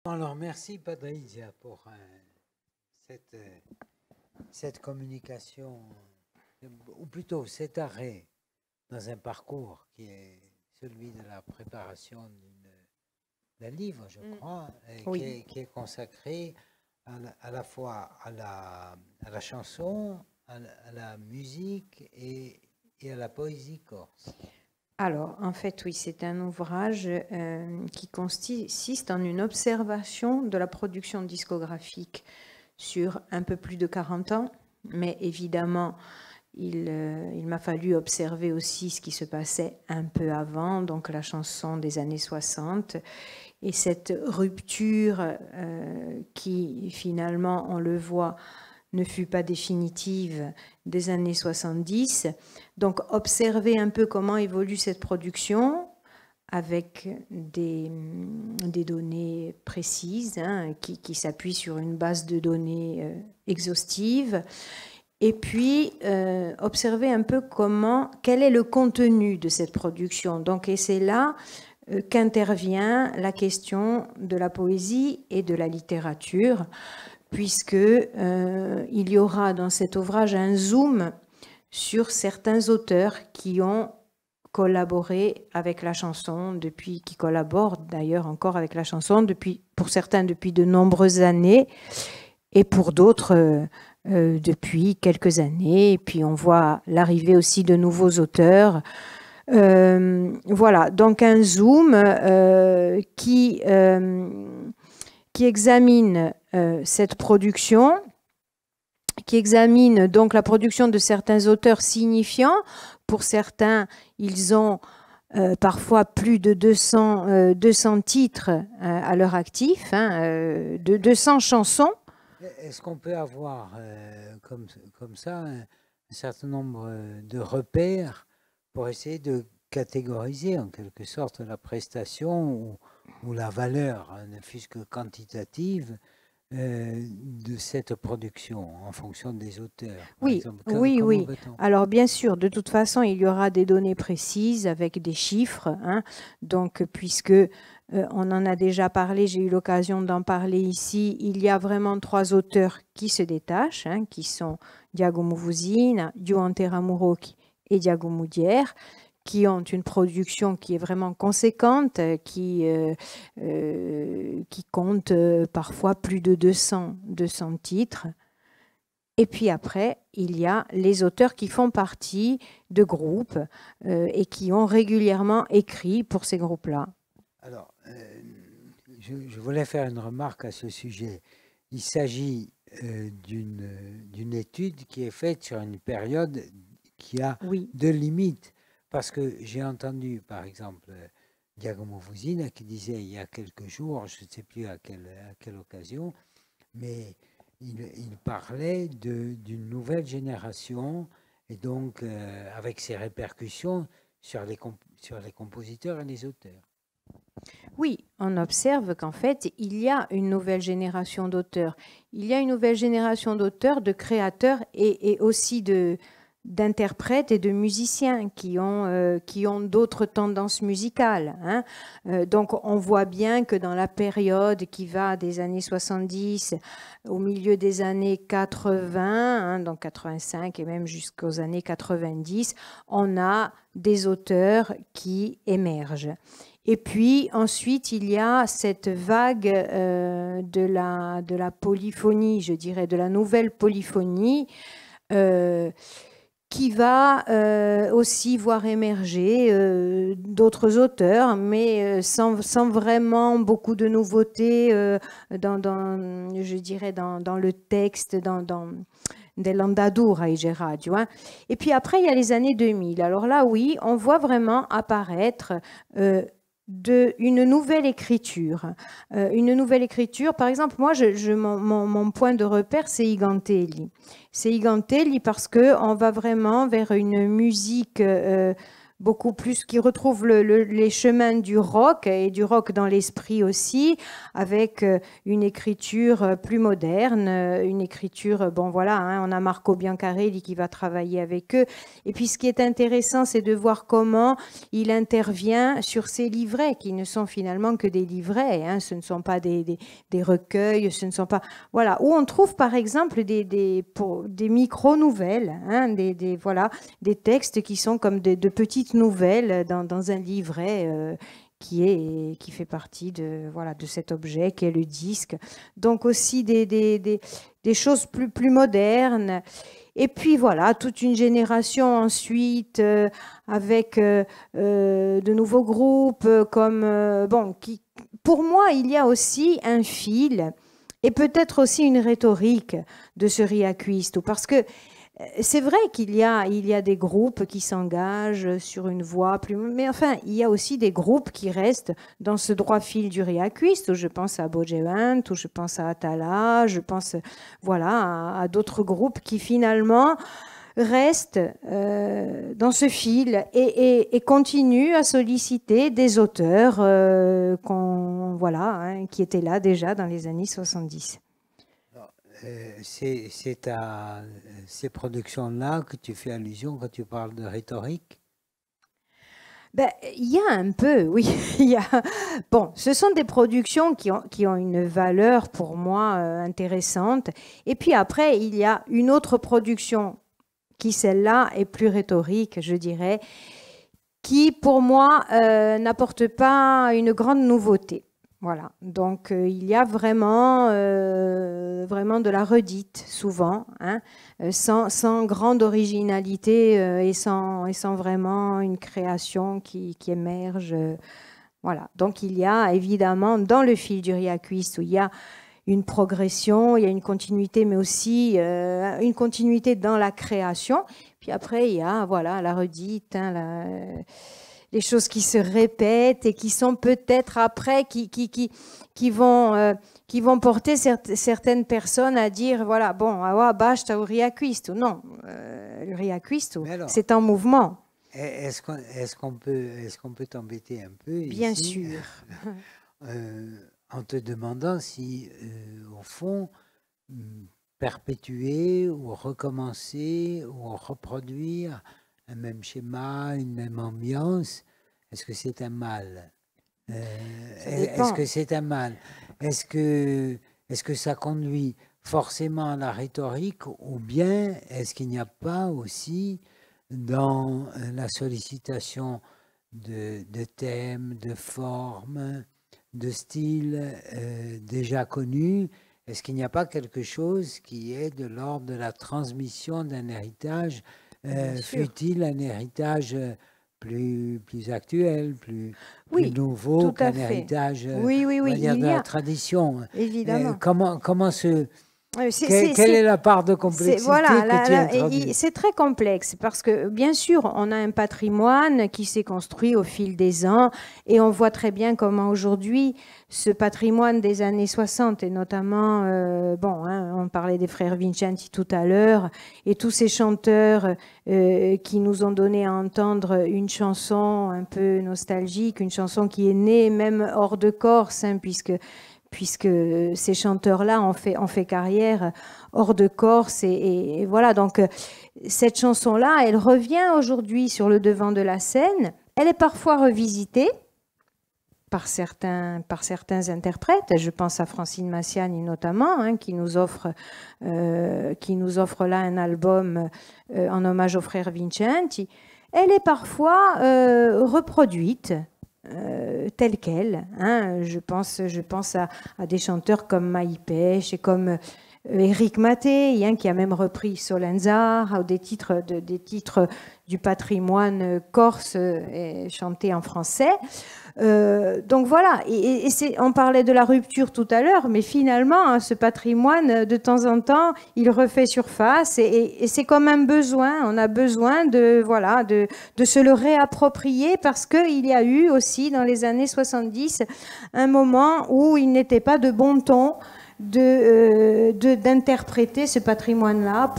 Alors, merci Patricia pour cette, cette communication, ou plutôt cet arrêt dans un parcours qui est celui de la préparation d'un livre, je crois, Oui. qui est consacré à la fois à la chanson, à la musique et à la poésie corse. Alors, en fait, oui, c'est un ouvrage qui consiste en une observation de la production discographique sur un peu plus de 40 ans, mais évidemment, il m'a fallu observer aussi ce qui se passait un peu avant, donc la chanson des années 60, et cette rupture qui, finalement, on le voit, ne fut pas définitive des années 70. Donc, observer un peu comment évolue cette production avec des données précises qui s'appuient sur une base de données exhaustive. Et puis, observer un peu quel est le contenu de cette production. Donc, et c'est là qu'intervient la question de la poésie et de la littérature, puisque il y aura dans cet ouvrage un zoom sur certains auteurs qui ont collaboré avec la chanson qui collaborent d'ailleurs encore avec la chanson pour certains depuis de nombreuses années et pour d'autres depuis quelques années. Et puis on voit l'arrivée aussi de nouveaux auteurs. Voilà, donc un zoom qui examine cette production, qui examine donc la production de certains auteurs signifiants. Pour certains, ils ont parfois plus de 200 titres à leur actif, de 200 chansons. Est-ce qu'on peut avoir comme ça un certain nombre de repères pour essayer de catégoriser en quelque sorte la prestation ou la valeur, ne fût-ce que quantitative, de cette production en fonction des auteurs? Oui, exemple, oui. Alors bien sûr, de toute façon, il y aura des données précises avec des chiffres. Donc, puisque on en a déjà parlé, j'ai eu l'occasion d'en parler ici, il y a vraiment 3 auteurs qui se détachent, qui sont Diago Muvuzina, Juan Teramuroki et Diago Mudier, qui ont une production qui est vraiment conséquente, qui compte parfois plus de 200 titres. Et puis après, il y a les auteurs qui font partie de groupes et qui ont régulièrement écrit pour ces groupes-là. Alors, je voulais faire une remarque à ce sujet. Il s'agit d'une étude qui est faite sur une période qui a de limites. Parce que j'ai entendu, par exemple, Giacomo Fusina qui disait il y a quelques jours, je ne sais plus à quelle occasion, mais il parlait d'une nouvelle génération et donc avec ses répercussions sur les compositeurs et les auteurs. Oui, on observe qu'en fait, il y a une nouvelle génération d'auteurs. Il y a une nouvelle génération d'auteurs, de créateurs et aussi d'interprètes et de musiciens qui ont d'autres tendances musicales. Donc on voit bien que dans la période qui va des années 70 au milieu des années 80, donc 85 et même jusqu'aux années 90, on a des auteurs qui émergent. Et puis ensuite, il y a cette vague de la polyphonie, je dirais, de la nouvelle polyphonie, qui va aussi voir émerger d'autres auteurs, mais sans vraiment beaucoup de nouveautés je dirais, dans le texte, dell'andatura ai radio. Et puis après, il y a les années 2000. Alors là, oui, on voit vraiment apparaître une nouvelle écriture. Une nouvelle écriture, par exemple, moi, mon point de repère, c'est Igantelli. C'est Igantelli parce qu'on va vraiment vers une musique beaucoup plus, qui retrouve les chemins du rock et du rock dans l'esprit aussi, avec une écriture plus moderne, une écriture, bon voilà, hein, on a Marco Biancarelli qui va travailler avec eux. Et puis ce qui est intéressant, c'est de voir comment il intervient sur ces livrets, qui ne sont finalement que des livrets, hein, ce ne sont pas des recueils, ce ne sont pas... Voilà, où on trouve par exemple des micro-nouvelles, hein, voilà, des textes qui sont comme de petites nouvelles dans un livret qui fait partie voilà, de cet objet qui est le disque. Donc aussi des choses plus modernes. Et puis voilà, toute une génération ensuite avec de nouveaux groupes comme... bon, pour moi, il y a aussi un fil et peut-être aussi une rhétorique de ce Riaquisto, parce que c'est vrai qu'il y a des groupes qui s'engagent sur une voie mais enfin, il y a aussi des groupes qui restent dans ce droit fil du Riaquisto. Je pense à Bogevant, ou je pense à Atala, je pense voilà, à d'autres groupes qui finalement restent dans ce fil et continuent à solliciter des auteurs voilà, hein, qui étaient là déjà dans les années 70. C'est à ces productions-là que tu fais allusion quand tu parles de rhétorique? Ben, il y a un peu, oui. Bon, ce sont des productions qui ont une valeur pour moi intéressante. Et puis après, il y a une autre production qui, celle-là, est plus rhétorique, je dirais, qui, pour moi, n'apporte pas une grande nouveauté. Voilà, donc il y a vraiment de la redite souvent, hein, sans grande originalité et sans vraiment une création qui émerge. Voilà, donc il y a évidemment dans le fil du Riaquisto, il y a une progression, il y a une continuité, mais aussi une continuité dans la création. Puis après, il y a voilà, la redite, hein, les choses qui se répètent et qui sont peut-être après, qui vont porter certaines personnes à dire, voilà, bon, basta o Riaquisto. Non, le Riaquisto, c'est un mouvement. Est-ce qu'on peut t'embêter un peu Bien ici, sûr. En te demandant si, au fond, perpétuer ou recommencer ou reproduire un même schéma, une même ambiance, est-ce que c'est un mal? Est-ce que c'est un mal? Est-ce que ça conduit forcément à la rhétorique, ou bien est-ce qu'il n'y a pas aussi dans la sollicitation de thèmes, de formes, de styles déjà connus, est-ce qu'il n'y a pas quelque chose qui est de l'ordre de la transmission d'un héritage, fut-il un héritage plus actuel, plus nouveau qu'un héritage de la tradition? Évidemment. Comment se... Quelle est la part de complexité que tu introduis? C'est très complexe parce que, bien sûr, on a un patrimoine qui s'est construit au fil des ans et on voit très bien comment aujourd'hui, ce patrimoine des années 60 et notamment, on parlait des frères Vincenti tout à l'heure et tous ces chanteurs qui nous ont donné à entendre une chanson un peu nostalgique, une chanson qui est née même hors de Corse, hein, puisque ces chanteurs-là ont fait carrière hors de Corse. Et voilà, donc cette chanson-là, elle revient aujourd'hui sur le devant de la scène. Elle est parfois revisitée par certains interprètes. Je pense à Francine Massiani notamment, hein, qui nous offre là un album en hommage aux frères Vincenti. Elle est parfois reproduite. Telle qu'elle, hein. Je pense à des chanteurs comme Maï Pêche et comme Éric Mattei, hein, qui a même repris Solenzar, ou des titres du patrimoine corse chantés en français. Donc voilà, et on parlait de la rupture tout à l'heure, mais finalement, hein, ce patrimoine, de temps en temps, il refait surface et c'est comme un besoin. On a besoin de se le réapproprier parce qu'il y a eu aussi dans les années 70 un moment où il n'était pas de bon ton d'interpréter ce patrimoine-là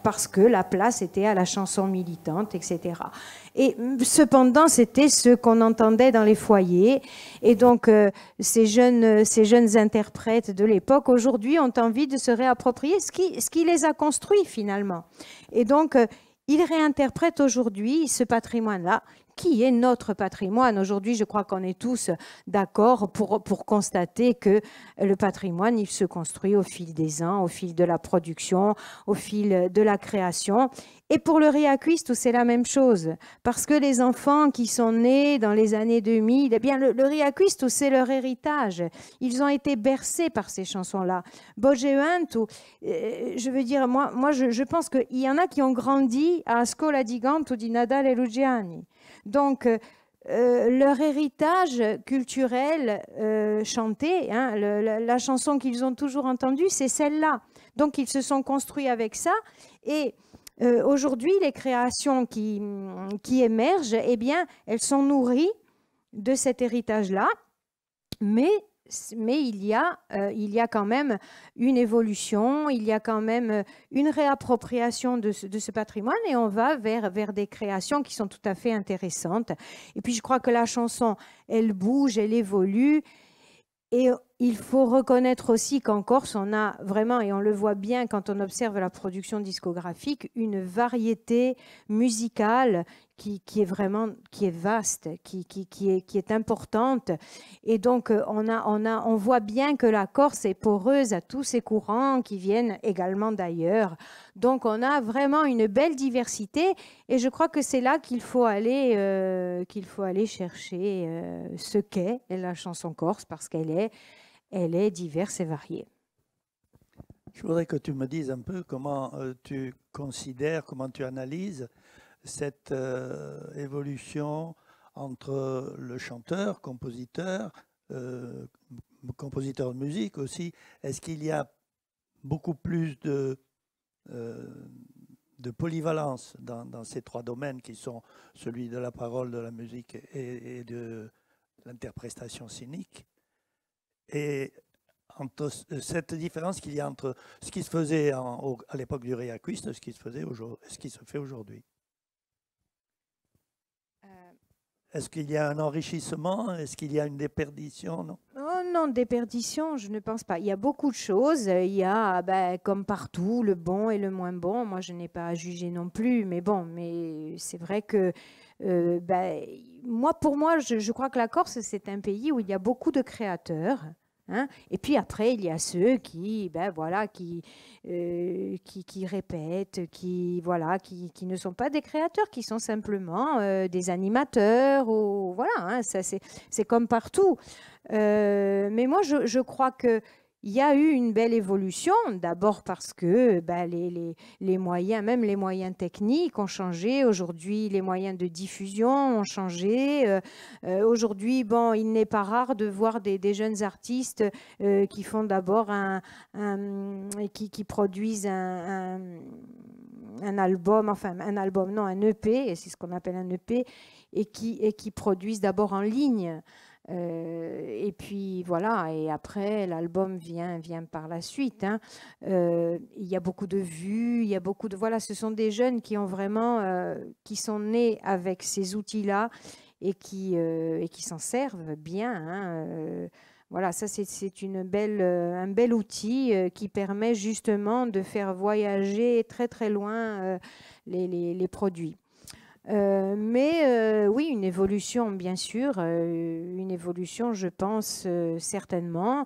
parce que la place était à la chanson militante, etc. Et cependant, c'était ce qu'on entendait dans les foyers. Et donc, ces jeunes interprètes de l'époque, aujourd'hui, ont envie de se réapproprier ce qui les a construits, finalement. Et donc, ils réinterprètent aujourd'hui ce patrimoine-là, qui est notre patrimoine. Aujourd'hui, je crois qu'on est tous d'accord pour constater que le patrimoine, il se construit au fil des ans, au fil de la production, au fil de la création. Et pour le Riaquiste, c'est la même chose, parce que les enfants qui sont nés dans les années 2000, eh bien, le Riaquiste, c'est leur héritage. Ils ont été bercés par ces chansons-là. Bogeanto, je veux dire, moi je pense qu'il y en a qui ont grandi à Scola di Ganto di Nadal et Lugiani. Donc, leur héritage culturel chanté, hein, la chanson qu'ils ont toujours entendue, c'est celle-là. Donc, ils se sont construits avec ça. Et aujourd'hui, les créations qui émergent, eh bien, elles sont nourries de cet héritage-là, mais il y a quand même une évolution, il y a quand même une réappropriation de ce patrimoine, et on va vers des créations qui sont tout à fait intéressantes. Et puis je crois que la chanson, elle bouge, elle évolue, et il faut reconnaître aussi qu'en Corse, on a vraiment, et on le voit bien quand on observe la production discographique, une variété musicale qui est vaste, qui est importante. Et donc, on voit bien que la Corse est poreuse à tous ces courants qui viennent également d'ailleurs. Donc, on a vraiment une belle diversité, et je crois que c'est là qu'il faut aller chercher ce qu'est la chanson corse, parce qu'elle est diverse et variée. Je voudrais que tu me dises un peu comment tu considères, comment tu analyses cette évolution entre le chanteur, compositeur de musique aussi. Est-ce qu'il y a beaucoup plus de polyvalence dans ces trois domaines qui sont celui de la parole, de la musique et de l'interprétation scénique? Et entre cette différence qu'il y a entre ce qui se faisait à l'époque du Riaquiste et ce qui se fait aujourd'hui. Est-ce qu'il y a un enrichissement? Est-ce qu'il y a une déperdition? Non, non, déperdition, je ne pense pas. Il y a beaucoup de choses. Il y a, comme partout, le bon et le moins bon. Moi, je n'ai pas à juger non plus. Mais bon, c'est vrai que pour moi, je crois que la Corse, c'est un pays où il y a beaucoup de créateurs. Hein? Et puis après, il y a ceux qui répètent, qui ne sont pas des créateurs, qui sont simplement des animateurs. Ou, voilà, hein, c'est comme partout. Mais moi, je crois que il y a eu une belle évolution, d'abord parce que les moyens, même les moyens techniques ont changé. Aujourd'hui, les moyens de diffusion ont changé. Aujourd'hui, il n'est pas rare de voir des jeunes artistes qui font d'abord qui produisent un album, enfin un album, non, un EP, c'est ce qu'on appelle un EP, et qui produisent d'abord en ligne. Et puis voilà, et après l'album vient par la suite. Hein. Il y a beaucoup de vues, il y a beaucoup de ce sont des jeunes qui ont vraiment qui sont nés avec ces outils-là et qui s'en servent bien. Hein. Voilà, ça c'est un bel outil qui permet justement de faire voyager très très loin les produits. Mais oui, une évolution, bien sûr, une évolution, je pense, certainement.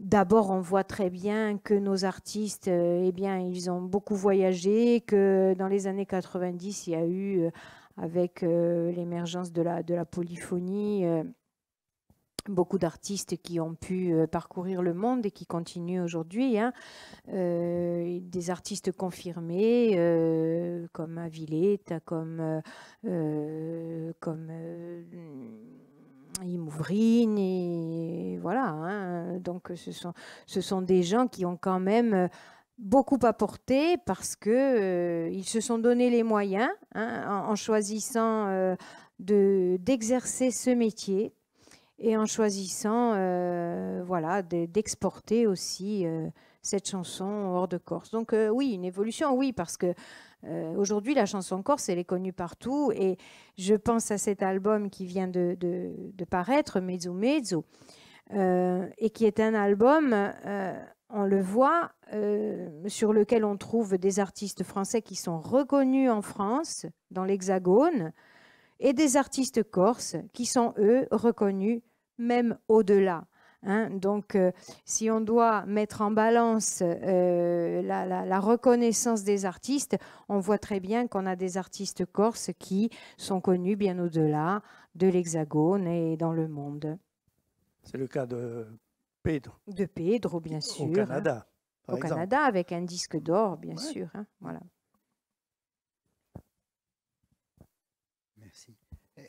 D'abord, on voit très bien que nos artistes, ils ont beaucoup voyagé, que dans les années 90, il y a eu, avec l'émergence de la polyphonie, beaucoup d'artistes qui ont pu parcourir le monde et qui continuent aujourd'hui. Hein. Des artistes confirmés comme Aviletta, comme Imouvrini, voilà. Hein. Donc ce sont des gens qui ont quand même beaucoup apporté parce que ils se sont donné les moyens, hein, en choisissant d'exercer ce métier. et en choisissant voilà, d'exporter aussi cette chanson hors de Corse. Donc oui, une évolution, oui, parce que aujourd'hui, la chanson corse, elle est connue partout. Et je pense à cet album qui vient de paraître, Mezzo Mezzo, et qui est un album, on le voit, sur lequel on trouve des artistes français qui sont reconnus en France, dans l'Hexagone, et des artistes corses qui sont, eux, reconnus même au-delà. Hein. Donc, si on doit mettre en balance la reconnaissance des artistes, on voit très bien qu'on a des artistes corses qui sont connus bien au-delà de l'Hexagone et dans le monde. C'est le cas de Pedro. De Pedro, bien sûr. Au Canada, par exemple. Au Canada, avec un disque d'or, bien sûr. Hein. Voilà. Merci.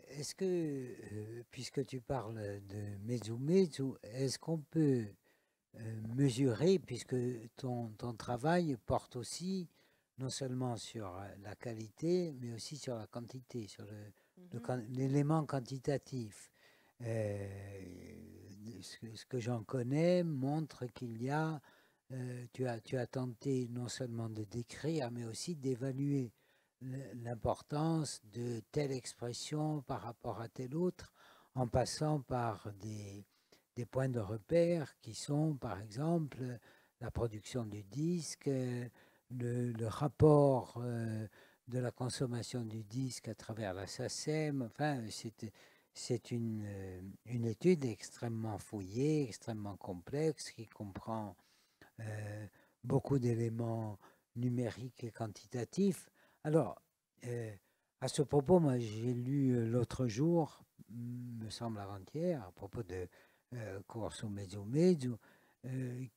Est-ce que, puisque tu parles de Mezzo Mezzo, est-ce qu'on peut mesurer, puisque ton travail porte aussi non seulement sur la qualité, mais aussi sur la quantité, sur l'élément quantitatif. Ce que j'en connais montre qu'il y a, tu as tenté non seulement de décrire, mais aussi d'évaluer l'importance de telle expression par rapport à telle autre, en passant par des points de repère qui sont, par exemple, la production du disque, le rapport de la consommation du disque à travers la SACEM. Enfin, c'est une étude extrêmement fouillée, extrêmement complexe, qui comprend beaucoup d'éléments numériques et quantitatifs. Alors, à ce propos, moi, j'ai lu l'autre jour, me semble avant-hier, à propos de Corso Mezzo Mezzo,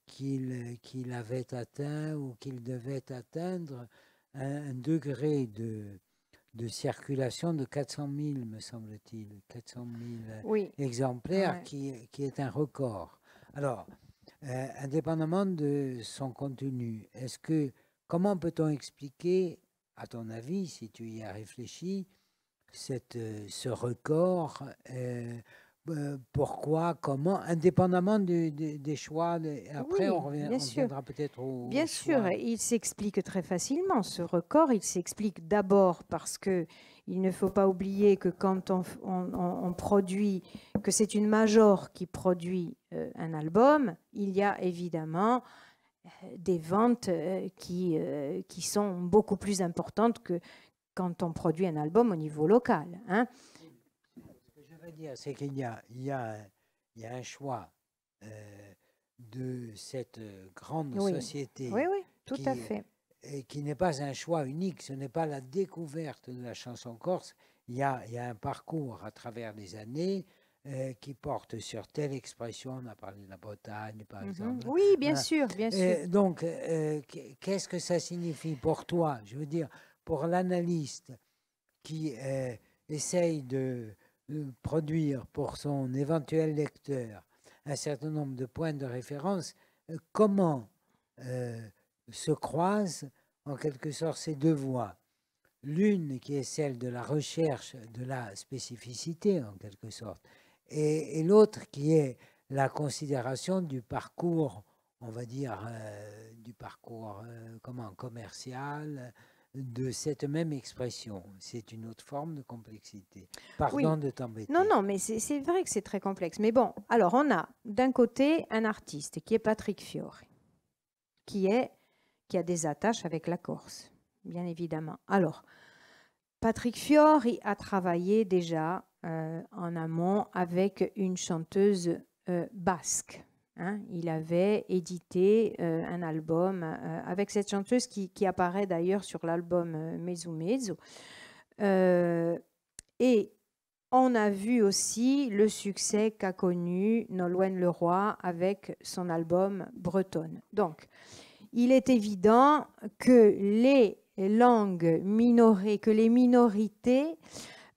qu'il avait atteint ou qu'il devait atteindre un degré de circulation de 400 000, me semble-t-il, 400 000 oui. exemplaires, ouais. qui est un record. Alors, indépendamment de son contenu, comment peut-on expliquer, à ton avis, si tu y as réfléchi, ce record, pourquoi, comment, indépendamment des choix, après oui, on reviendra peut-être au Bien choix. sûr, il s'explique très facilement, ce record, il s'explique d'abord parce que il ne faut pas oublier que quand on produit, que c'est une major qui produit un album, il y a évidemment des ventes qui sont beaucoup plus importantes que quand on produit un album au niveau local. Hein. Ce que je veux dire, c'est qu'il y a un choix de cette grande oui. société. Oui, oui, tout à fait. Et qui n'est pas un choix unique, ce n'est pas la découverte de la chanson corse, il y a un parcours à travers les années qui porte sur telle expression, on a parlé de la Bretagne par exemple. Oui, bien sûr, bien sûr. Donc, qu'est-ce que ça signifie pour toi, je veux dire, pour l'analyste qui essaye de produire pour son éventuel lecteur un certain nombre de points de référence, comment se croisent en quelque sorte ces deux voies. L'une qui est celle de la recherche de la spécificité en quelque sorte, et l'autre qui est la considération du parcours, on va dire, du parcours commercial de cette même expression. C'est une autre forme de complexité. Pardon de t'embêter. Non, mais c'est vrai que c'est très complexe. Mais bon, alors on a d'un côté un artiste qui est Patrick Fiori, qui a des attaches avec la Corse, bien évidemment. Alors, Patrick Fiori a travaillé déjà en amont avec une chanteuse basque. Hein. Il avait édité un album avec cette chanteuse qui apparaît d'ailleurs sur l'album Mezzo Mezzo. Et on a vu aussi le succès qu'a connu Nolwenn Leroy avec son album Bretonne. Donc, il est évident que les langues minorées, que les minorités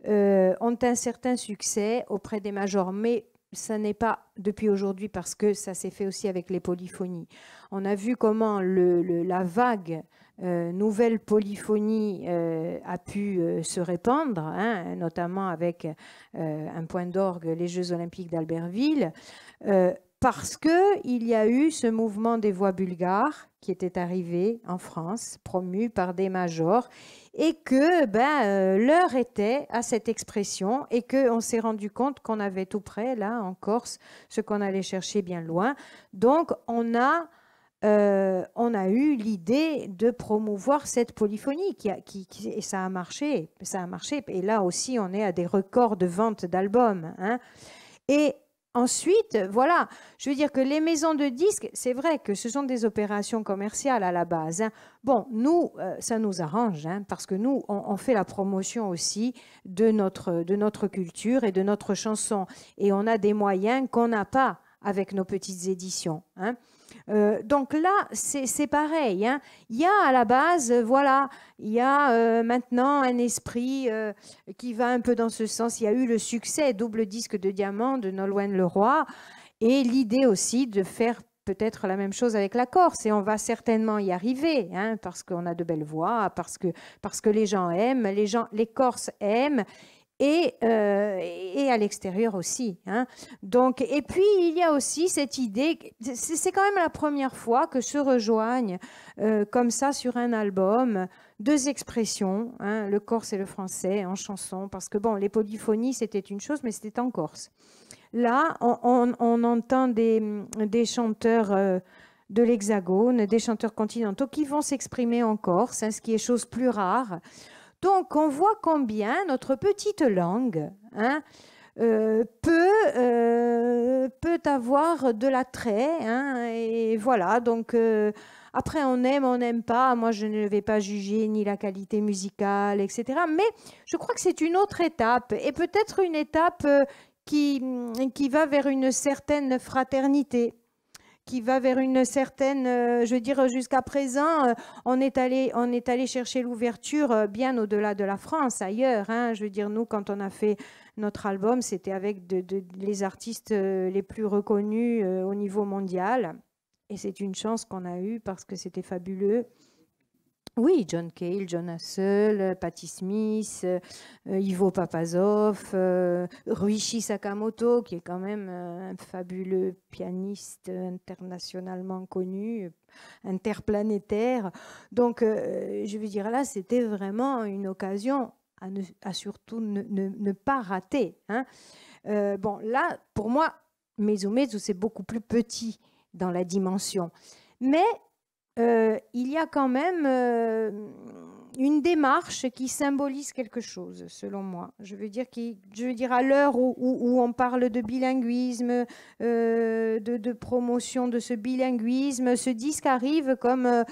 ont un certain succès auprès des majors. Mais ça n'est pas depuis aujourd'hui parce que ça s'est fait aussi avec les polyphonies. On a vu comment la vague nouvelle polyphonie a pu se répandre, hein, notamment avec un point d'orgue, les Jeux olympiques d'Albertville, parce qu'il y a eu ce mouvement des voix bulgares qui était arrivé en France, promu par des majors, et que l'heure était à cette expression et qu'on s'est rendu compte qu'on avait tout près, là, en Corse, ce qu'on allait chercher bien loin. Donc, on a eu l'idée de promouvoir cette polyphonie et ça a marché. Et là aussi, on est à des records de vente d'albums. Hein. Et ensuite, voilà, je veux dire que les maisons de disques, c'est vrai que ce sont des opérations commerciales à la base. Hein. Bon, nous, ça nous arrange, hein, parce que nous, on fait la promotion aussi de notre culture et de notre chanson. Et on a des moyens qu'on n'a pas avec nos petites éditions. Hein. Donc là, c'est pareil. Hein. Il y a à la base, voilà, il y a maintenant un esprit qui va un peu dans ce sens. Il y a eu le succès double disque de diamant de Nolwenn Leroy et l'idée aussi de faire peut-être la même chose avec la Corse. Et on va certainement y arriver, hein, parce qu'on a de belles voix, parce que les gens aiment, les Corses aiment. Et à l'extérieur aussi. Hein. Donc, et puis, il y a aussi cette idée, c'est quand même la première fois que se rejoignent comme ça sur un album deux expressions, hein, le corse et le français en chanson, parce que bon, les polyphonies, c'était une chose, mais c'était en corse. Là, on entend des chanteurs de l'Hexagone, des chanteurs continentaux qui vont s'exprimer en corse, hein, ce qui est chose plus rare. Donc, on voit combien notre petite langue, hein, peut avoir de l'attrait. Hein, et voilà, donc après, on aime, on n'aime pas. Moi, je ne vais pas juger ni la qualité musicale, etc. Mais je crois que c'est une autre étape, et peut-être une étape qui va vers une certaine fraternité, qui va vers une certaine, je veux dire, jusqu'à présent, on est allé chercher l'ouverture bien au-delà de la France, ailleurs. Hein. Je veux dire, nous, quand on a fait notre album, c'était avec les artistes les plus reconnus au niveau mondial. Et c'est une chance qu'on a eue parce que c'était fabuleux. Oui, John Cale, John Hassel, Patti Smith, Ivo Papazov, Ryuichi Sakamoto, qui est quand même un fabuleux pianiste internationalement connu, interplanétaire. Donc, je veux dire, là, c'était vraiment une occasion à surtout ne pas rater. Hein. Bon, là, pour moi, Mezzo Mezzo, c'est beaucoup plus petit dans la dimension. Mais il y a quand même une démarche qui symbolise quelque chose, selon moi. Je veux dire à l'heure où on parle de bilinguisme, de promotion de ce bilinguisme, ce disque arrive comme,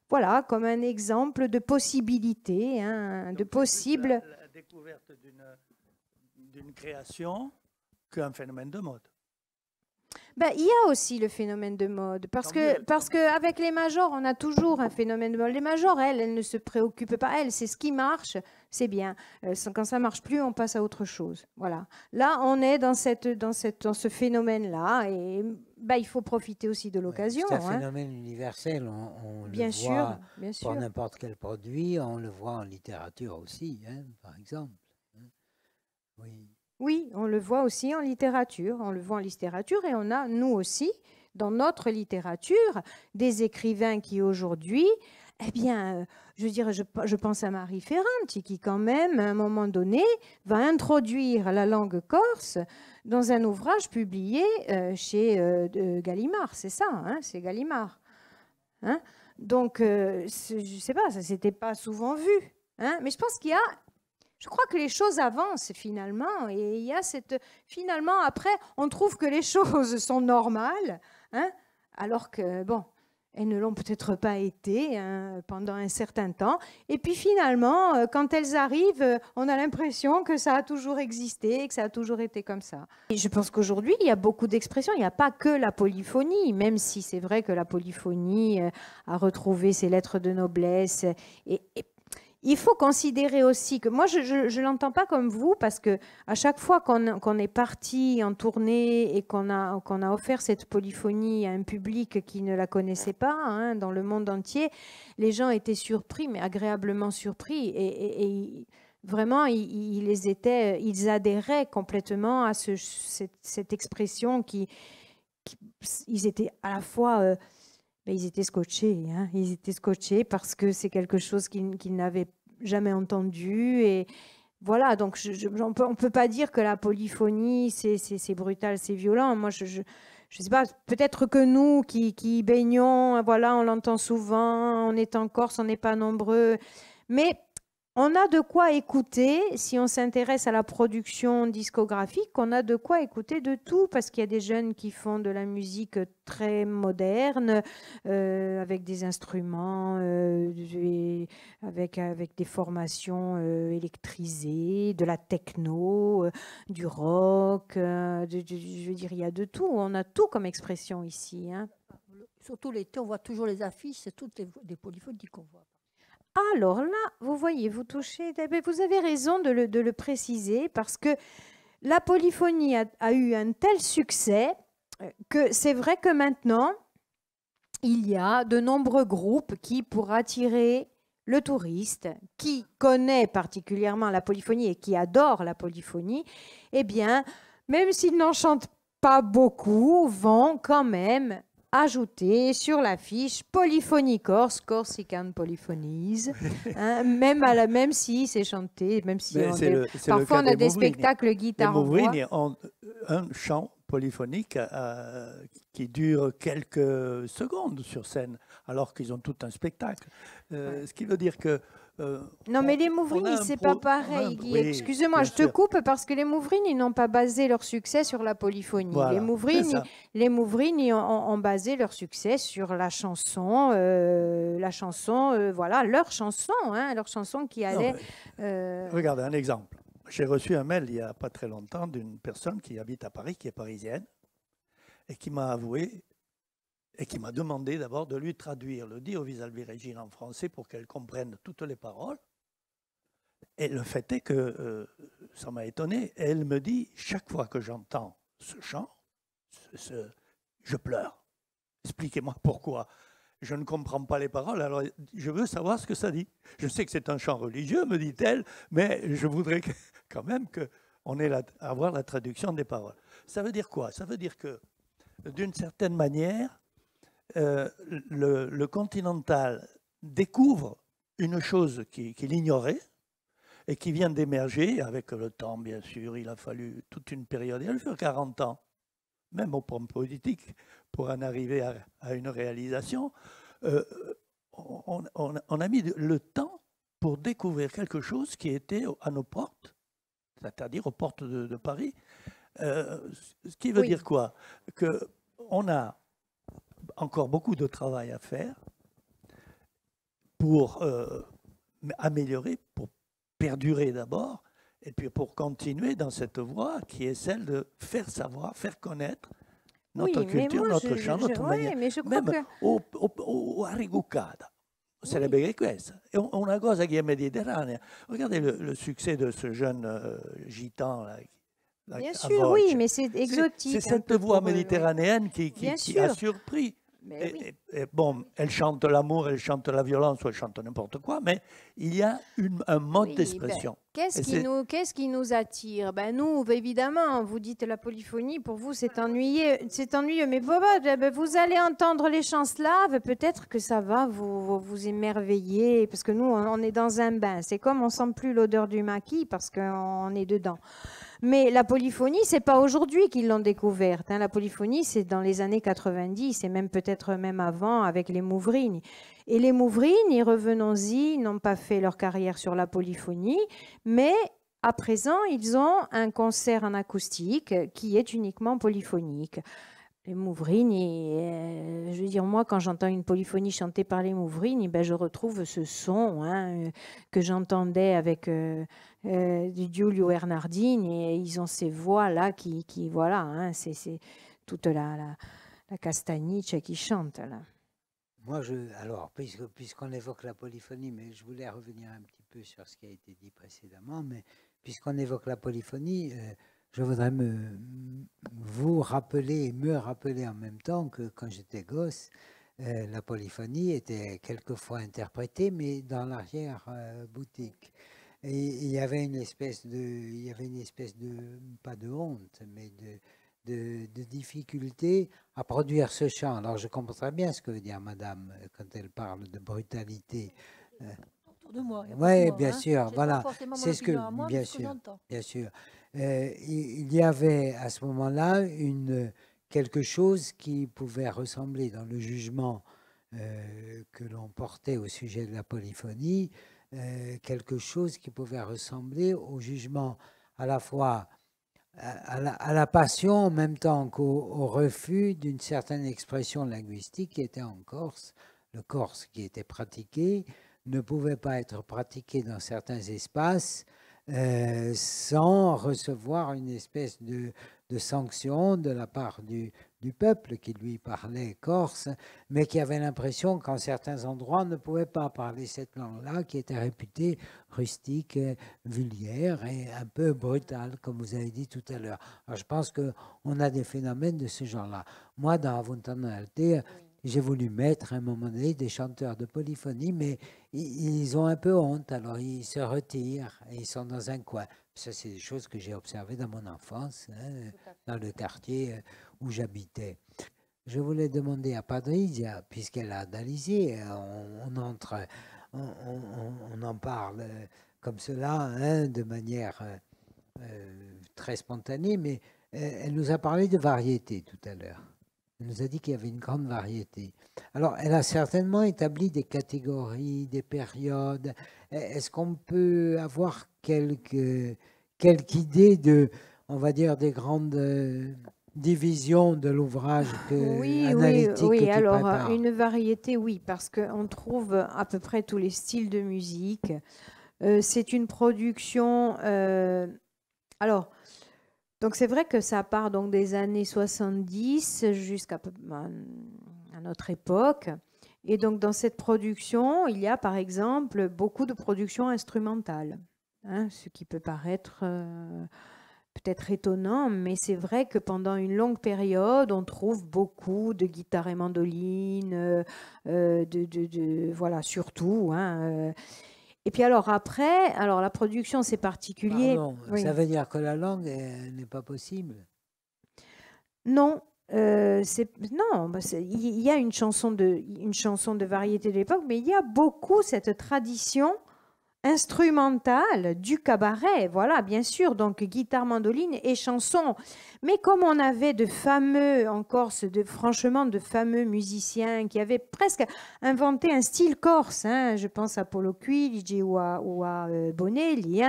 voilà, comme un exemple de possibilité, hein, de possible. La découverte d'une création qu'un phénomène de mode. Il y a aussi le phénomène de mode, parce qu'avec les majors, on a toujours un phénomène de mode. Les majors, elles ne se préoccupent pas, c'est ce qui marche, c'est bien. Quand ça marche plus, on passe à autre chose. Voilà. Là, on est dans ce phénomène-là, et il faut profiter aussi de l'occasion. C'est un phénomène universel, on bien le sûr, voit bien sûr. pour n'importe quel produit, on le voit en littérature aussi, hein, par exemple. Oui. Oui, on le voit aussi en littérature. On le voit en littérature et on a, nous aussi, dans notre littérature, des écrivains qui aujourd'hui, eh bien, je veux dire, je pense à Marie Ferranti, qui quand même, à un moment donné, va introduire la langue corse dans un ouvrage publié chez Gallimard. C'est ça, hein, c'est Gallimard. Hein. Donc, je ne sais pas, ça ne s'était pas souvent vu. Hein, mais je pense qu'il y a... Je crois que les choses avancent finalement, et il y a finalement après on trouve que les choses sont normales, hein, alors que bon, elles ne l'ont peut-être pas été, hein, pendant un certain temps. Et puis finalement, quand elles arrivent, on a l'impression que ça a toujours existé, que ça a toujours été comme ça. Et je pense qu'aujourd'hui, il y a beaucoup d'expressions. Il n'y a pas que la polyphonie, même si c'est vrai que la polyphonie a retrouvé ses lettres de noblesse. Et il faut considérer aussi que moi, je ne l'entends pas comme vous, parce que à chaque fois qu'on est parti en tournée et qu'on a offert cette polyphonie à un public qui ne la connaissait pas, hein, dans le monde entier, les gens étaient surpris, mais agréablement surpris. Et vraiment, ils adhéraient complètement à cette expression ils étaient à la fois... ils étaient scotchés, hein. Ils étaient scotchés parce que c'est quelque chose qu'ils n'avaient jamais entendu. Et voilà, donc on ne peut pas dire que la polyphonie, c'est brutal, c'est violent. Moi, je sais pas, peut-être que nous qui baignons, voilà, on l'entend souvent, on est en Corse, on n'est pas nombreux. Mais on a de quoi écouter, si on s'intéresse à la production discographique, on a de quoi écouter de tout, parce qu'il y a des jeunes qui font de la musique très moderne, avec des instruments, avec des formations électrisées, de la techno, du rock, je veux dire, il y a de tout, on a tout comme expression ici, hein. Surtout l'été, on voit toujours les affiches, c'est toutes des polyphonies qu'on voit. Alors là, vous voyez, vous touchez, vous avez raison de le préciser, parce que la polyphonie a eu un tel succès que c'est vrai que maintenant, il y a de nombreux groupes qui, pour attirer le touriste, qui connaît particulièrement la polyphonie et qui adore la polyphonie, eh bien, même s'ils n'en chantent pas beaucoup, vont quand même ajouter sur l'affiche Polyphonie Corse, Corsican Polyphonies, hein, même si c'est chanté, même si parfois on a des spectacles guitare-voix. Les Mouvrini ont un chant polyphonique qui dure quelques secondes sur scène, alors qu'ils ont tout un spectacle. Ce qui veut dire que non, mais les Mouvrini, c'est pas pareil, Guy. Oui, excusez-moi, je te coupe, parce que les Mouvrini n'ont pas basé leur succès sur la polyphonie. Voilà, les Mouvrini ont basé leur succès sur la chanson, voilà, leur chanson qui allait... Regardez, un exemple. J'ai reçu un mail il n'y a pas très longtemps d'une personne qui habite à Paris, qui est parisienne, et qui m'a avoué et qui m'a demandé d'abord de lui traduire le Dio vis al Virgine en français pour qu'elle comprenne toutes les paroles. Et le fait est que ça m'a étonné. Elle me dit, chaque fois que j'entends ce chant, je pleure. Expliquez-moi pourquoi. Je ne comprends pas les paroles, alors je veux savoir ce que ça dit. Je sais que c'est un chant religieux, me dit-elle, mais je voudrais quand même qu'on ait avoir la traduction des paroles. Ça veut dire quoi? Ça veut dire que, d'une certaine manière, le continental découvre une chose qu'il ignorait et qui vient d'émerger avec le temps, bien sûr. Il a fallu toute une période, il a fallu 40 ans, même au plan politique, pour en arriver à une réalisation. On a mis le temps pour découvrir quelque chose qui était à nos portes, c'est-à-dire aux portes de Paris. Ce qui veut dire quoi? Qu'on a encore beaucoup de travail à faire pour améliorer, pour perdurer d'abord, et puis pour continuer dans cette voie qui est celle de faire savoir, faire connaître notre culture, notre chant, notre manière. Mais je crois même au Arrigucada. Sarebbe questo. È una cosa che è mediterranea. Regardez le succès de ce jeune gitan là. Bien sûr, oui, mais c'est exotique. C'est cette voix méditerranéenne qui a surpris. Et bon, elle chante l'amour, elle chante la violence, ou elle chante n'importe quoi, mais il y a un mode d'expression. Qu'est-ce qui nous attire? Nous, évidemment, vous dites la polyphonie, pour vous, c'est ennuyeux. Mais vous allez entendre les chants slaves, peut-être que ça va vous émerveiller, parce que nous, on est dans un bain. C'est comme on sent plus l'odeur du maquis, parce qu'on est dedans. Mais la polyphonie, c'est pas aujourd'hui qu'ils l'ont découverte. La polyphonie, c'est dans les années 90, et même peut-être même avant, avec les Mouvrini. Et les Mouvrini, revenons-y, n'ont pas fait leur carrière sur la polyphonie, mais à présent, ils ont un concert en acoustique qui est uniquement polyphonique. Les Mouvrini, je veux dire, moi, quand j'entends une polyphonie chantée par les Mouvrini, je retrouve ce son que j'entendais avec du Giulio Bernardini, et ils ont ces voix-là qui voilà, c'est toute la Castagnice qui chante, là. Moi, alors, puisqu'on évoque la polyphonie, mais je voulais revenir un petit peu sur ce qui a été dit précédemment, mais puisqu'on évoque la polyphonie, je voudrais vous rappeler et me rappeler en même temps que quand j'étais gosse, la polyphonie était quelquefois interprétée, mais dans l'arrière-boutique. Et il y avait une espèce de, pas de honte, mais de difficulté à produire ce chant. Alors je comprends très bien ce que veut dire madame quand elle parle de brutalité. Autour de moi. Oui, bien sûr, J'ai voilà. pas forcément mon C'est ce que, opinion à moi, mais bien ce que sûr, j'entends. bien sûr. Il y avait à ce moment-là quelque chose qui pouvait ressembler dans le jugement que l'on portait au sujet de la polyphonie, quelque chose qui pouvait ressembler au jugement à la fois à la passion en même temps qu'au refus d'une certaine expression linguistique qui était en Corse. Le corse qui était pratiqué ne pouvait pas être pratiqué dans certains espaces sans recevoir une espèce de sanction de la part du peuple qui lui parlait corse, mais qui avait l'impression qu'en certains endroits on ne pouvait pas parler cette langue-là, qui était réputée rustique, vulgaire et un peu brutale, comme vous avez dit tout à l'heure. Alors je pense qu'on a des phénomènes de ce genre-là. Moi, dans Avontana Alte, j'ai voulu mettre à un moment donné des chanteurs de polyphonie, mais ils ont un peu honte, alors ils se retirent et ils sont dans un coin. Ça, c'est des choses que j'ai observées dans mon enfance, dans le quartier où j'habitais. Je voulais demander à Patrizia, puisqu'elle a analysé, on en parle comme cela, de manière très spontanée, mais elle nous a parlé de variété tout à l'heure. Elle nous a dit qu'il y avait une grande variété. Alors, elle a certainement établi des catégories, des périodes. Est-ce qu'on peut avoir quelque idée de, on va dire, des grandes divisions de l'ouvrage analytique que tu alors prépares? Une variété, oui, parce qu'on trouve à peu près tous les styles de musique. C'est une production... alors... Donc c'est vrai que ça part donc des années 70 jusqu'à notre époque. Et donc dans cette production, il y a par exemple beaucoup de productions instrumentales, ce qui peut paraître peut-être étonnant, mais c'est vrai que pendant une longue période, on trouve beaucoup de guitares et mandolines, voilà, surtout. Et puis alors après, alors la production c'est particulier. Pardon, ça veut dire que la langue n'est pas possible? Non, non, il y a une chanson de variété de l'époque, mais il y a beaucoup cette tradition instrumentale du cabaret, voilà, bien sûr, donc guitare, mandoline et chanson. Mais comme on avait de fameux, en Corse, franchement, de fameux musiciens qui avaient presque inventé un style corse, je pense à Polo Quiligi ou à Bonelli,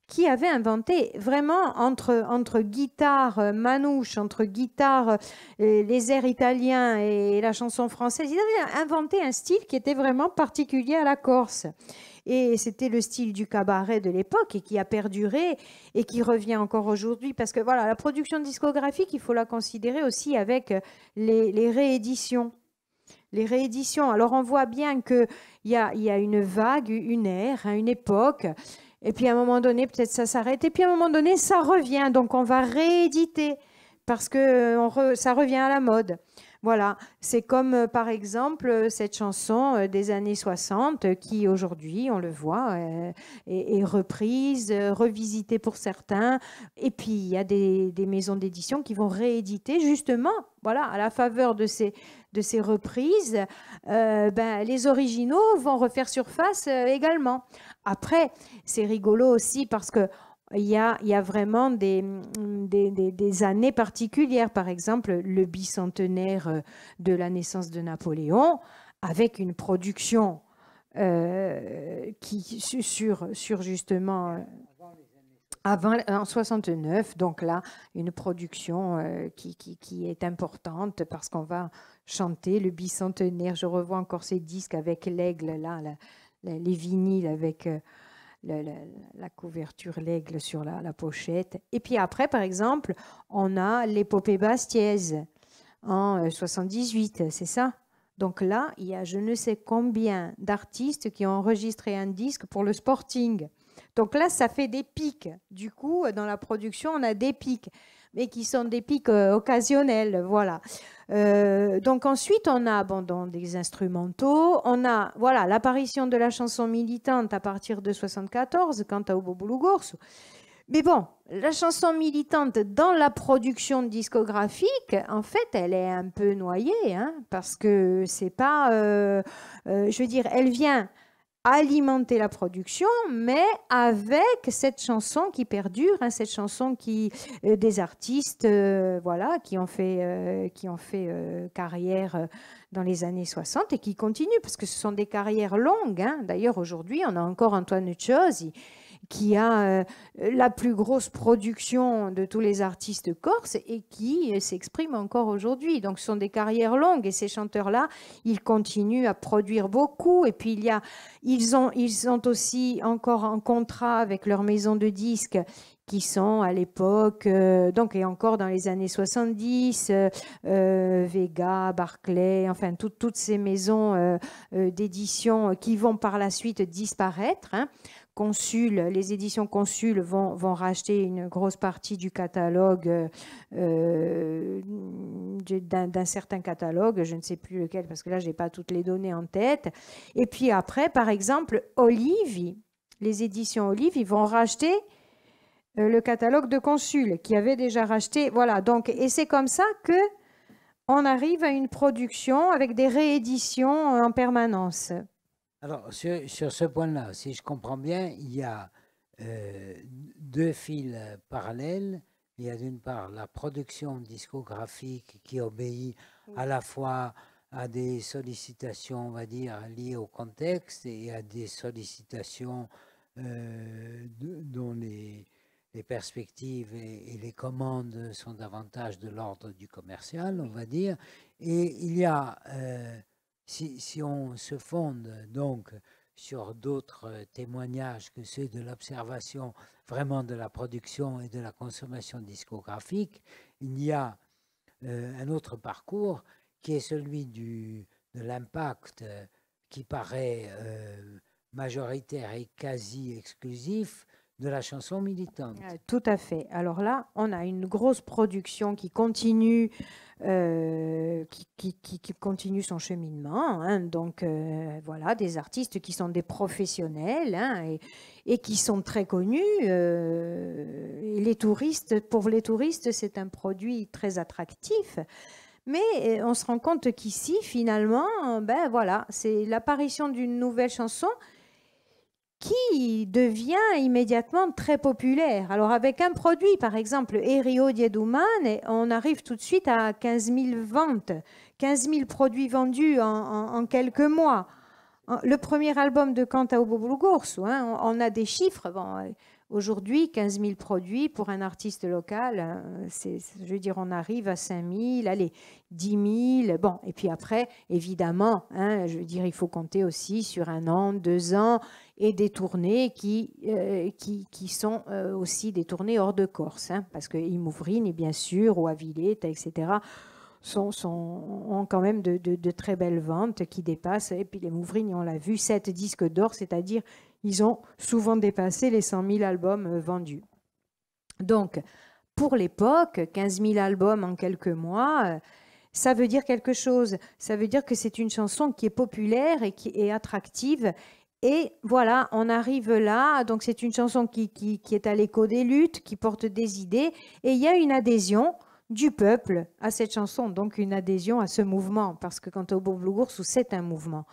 qui avaient inventé vraiment entre guitare manouche, entre guitare, les airs italiens et la chanson française, ils avaient inventé un style qui était vraiment particulier à la Corse. Et c'était le style du cabaret de l'époque et qui a perduré et qui revient encore aujourd'hui. Parce que voilà, la production discographique, il faut la considérer aussi avec les rééditions. Les rééditions. Alors on voit bien qu'il y a une vague, une ère, une époque. Et puis à un moment donné, peut-être ça s'arrête. Et puis à un moment donné, ça revient. Donc on va rééditer parce que ça revient à la mode. Voilà, c'est comme par exemple cette chanson des années 60 qui aujourd'hui, on le voit, est reprise, revisitée pour certains. Et puis il y a des maisons d'édition qui vont rééditer justement, voilà, à la faveur de ces reprises, les originaux vont refaire surface également. Après, c'est rigolo aussi parce que il y a vraiment des années particulières. Par exemple, le bicentenaire de la naissance de Napoléon, avec une production qui sur justement en 69. Donc là, une production qui est importante parce qu'on va chanter le bicentenaire. Je revois encore ces disques avec l'aigle, là, les vinyles avec... la couverture, l'aigle sur la pochette. Et puis après, par exemple, on a l'épopée bastiaise en 78, c'est ça? Donc là, il y a je ne sais combien d'artistes qui ont enregistré un disque pour le Sporting. Donc là, ça fait des pics. Du coup, dans la production, on a des pics, mais qui sont des pics occasionnels. Voilà. Donc ensuite, on a des instrumentaux. On a l'apparition de la chanson militante à partir de 74, quant à Obo Bulugursu. Mais bon, la chanson militante dans la production discographique, en fait, elle est un peu noyée, hein, parce que c'est pas, je veux dire, elle vient alimenter la production, mais avec cette chanson qui perdure, hein, cette chanson qui des artistes, qui ont fait carrière dans les années 60 et qui continuent, parce que ce sont des carrières longues. Hein. D'ailleurs, aujourd'hui, on a encore Antoine Ciosi, qui a la plus grosse production de tous les artistes corses et qui s'exprime encore aujourd'hui. Donc, ce sont des carrières longues et ces chanteurs-là, ils continuent à produire beaucoup. Et puis, ils ont aussi encore un contrat avec leur maison de disques qui sont à l'époque, et encore dans les années 70, Vega, Barclay, enfin toutes ces maisons d'édition qui vont par la suite disparaître. Hein. Les éditions Consul vont racheter une grosse partie du catalogue, d'un certain catalogue, je ne sais plus lequel, parce que là, je n'ai pas toutes les données en tête. Et puis après, par exemple, Olive, les éditions Olive, ils vont racheter le catalogue de Consul, qui avait déjà racheté. Voilà, donc, et c'est comme ça qu'on arrive à une production avec des rééditions en permanence. Alors, sur ce point-là, si je comprends bien, il y a deux fils parallèles. Il y a d'une part la production discographique qui obéit à la fois à des sollicitations, on va dire, liées au contexte et à des sollicitations dont les perspectives et les commandes sont davantage de l'ordre du commercial, on va dire. Et il y a... Si on se fonde donc sur d'autres témoignages que ceux de l'observation vraiment de la production et de la consommation discographique, il y a un autre parcours qui est celui de l'impact qui paraît majoritaire et quasi exclusif de la chanson militante. Tout à fait. Alors là, on a une grosse production qui continue, qui continue son cheminement. Hein. Donc voilà, des artistes qui sont des professionnels, hein, et qui sont très connus. Et pour les touristes, c'est un produit très attractif. Mais on se rend compte qu'ici, finalement, c'est l'apparition d'une nouvelle chanson qui devient immédiatement très populaire. Alors avec un produit, par exemple, Erio Diedumane, on arrive tout de suite à 15 000 ventes, 15 000 produits vendus en quelques mois. Le premier album de Canta Obo Bulugursu, hein, on a des chiffres. Bon, aujourd'hui, 15 000 produits pour un artiste local, je veux dire, on arrive à 5 000, allez, 10 000. Bon, et puis après, évidemment, hein, je veux dire, il faut compter aussi sur 1 an, 2 ans, et des tournées qui sont aussi des tournées hors de Corse, hein, parce que Imouvrini, bien sûr, ou Avileta, etc., ont quand même de très belles ventes qui dépassent. Et puis les Mouvrini, on l'a vu, 7 disques d'or, c'est-à-dire ils ont souvent dépassé les 100 000 albums vendus. Donc, pour l'époque, 15 000 albums en quelques mois, ça veut dire quelque chose. Ça veut dire que c'est une chanson qui est populaire et qui est attractive. Et voilà, on arrive là. Donc, c'est une chanson qui est à l'écho des luttes, qui porte des idées. Et il y a une adhésion du peuple à cette chanson, donc une adhésion à ce mouvement, parce que Canta Obo Bulugursu, c'est un mouvement.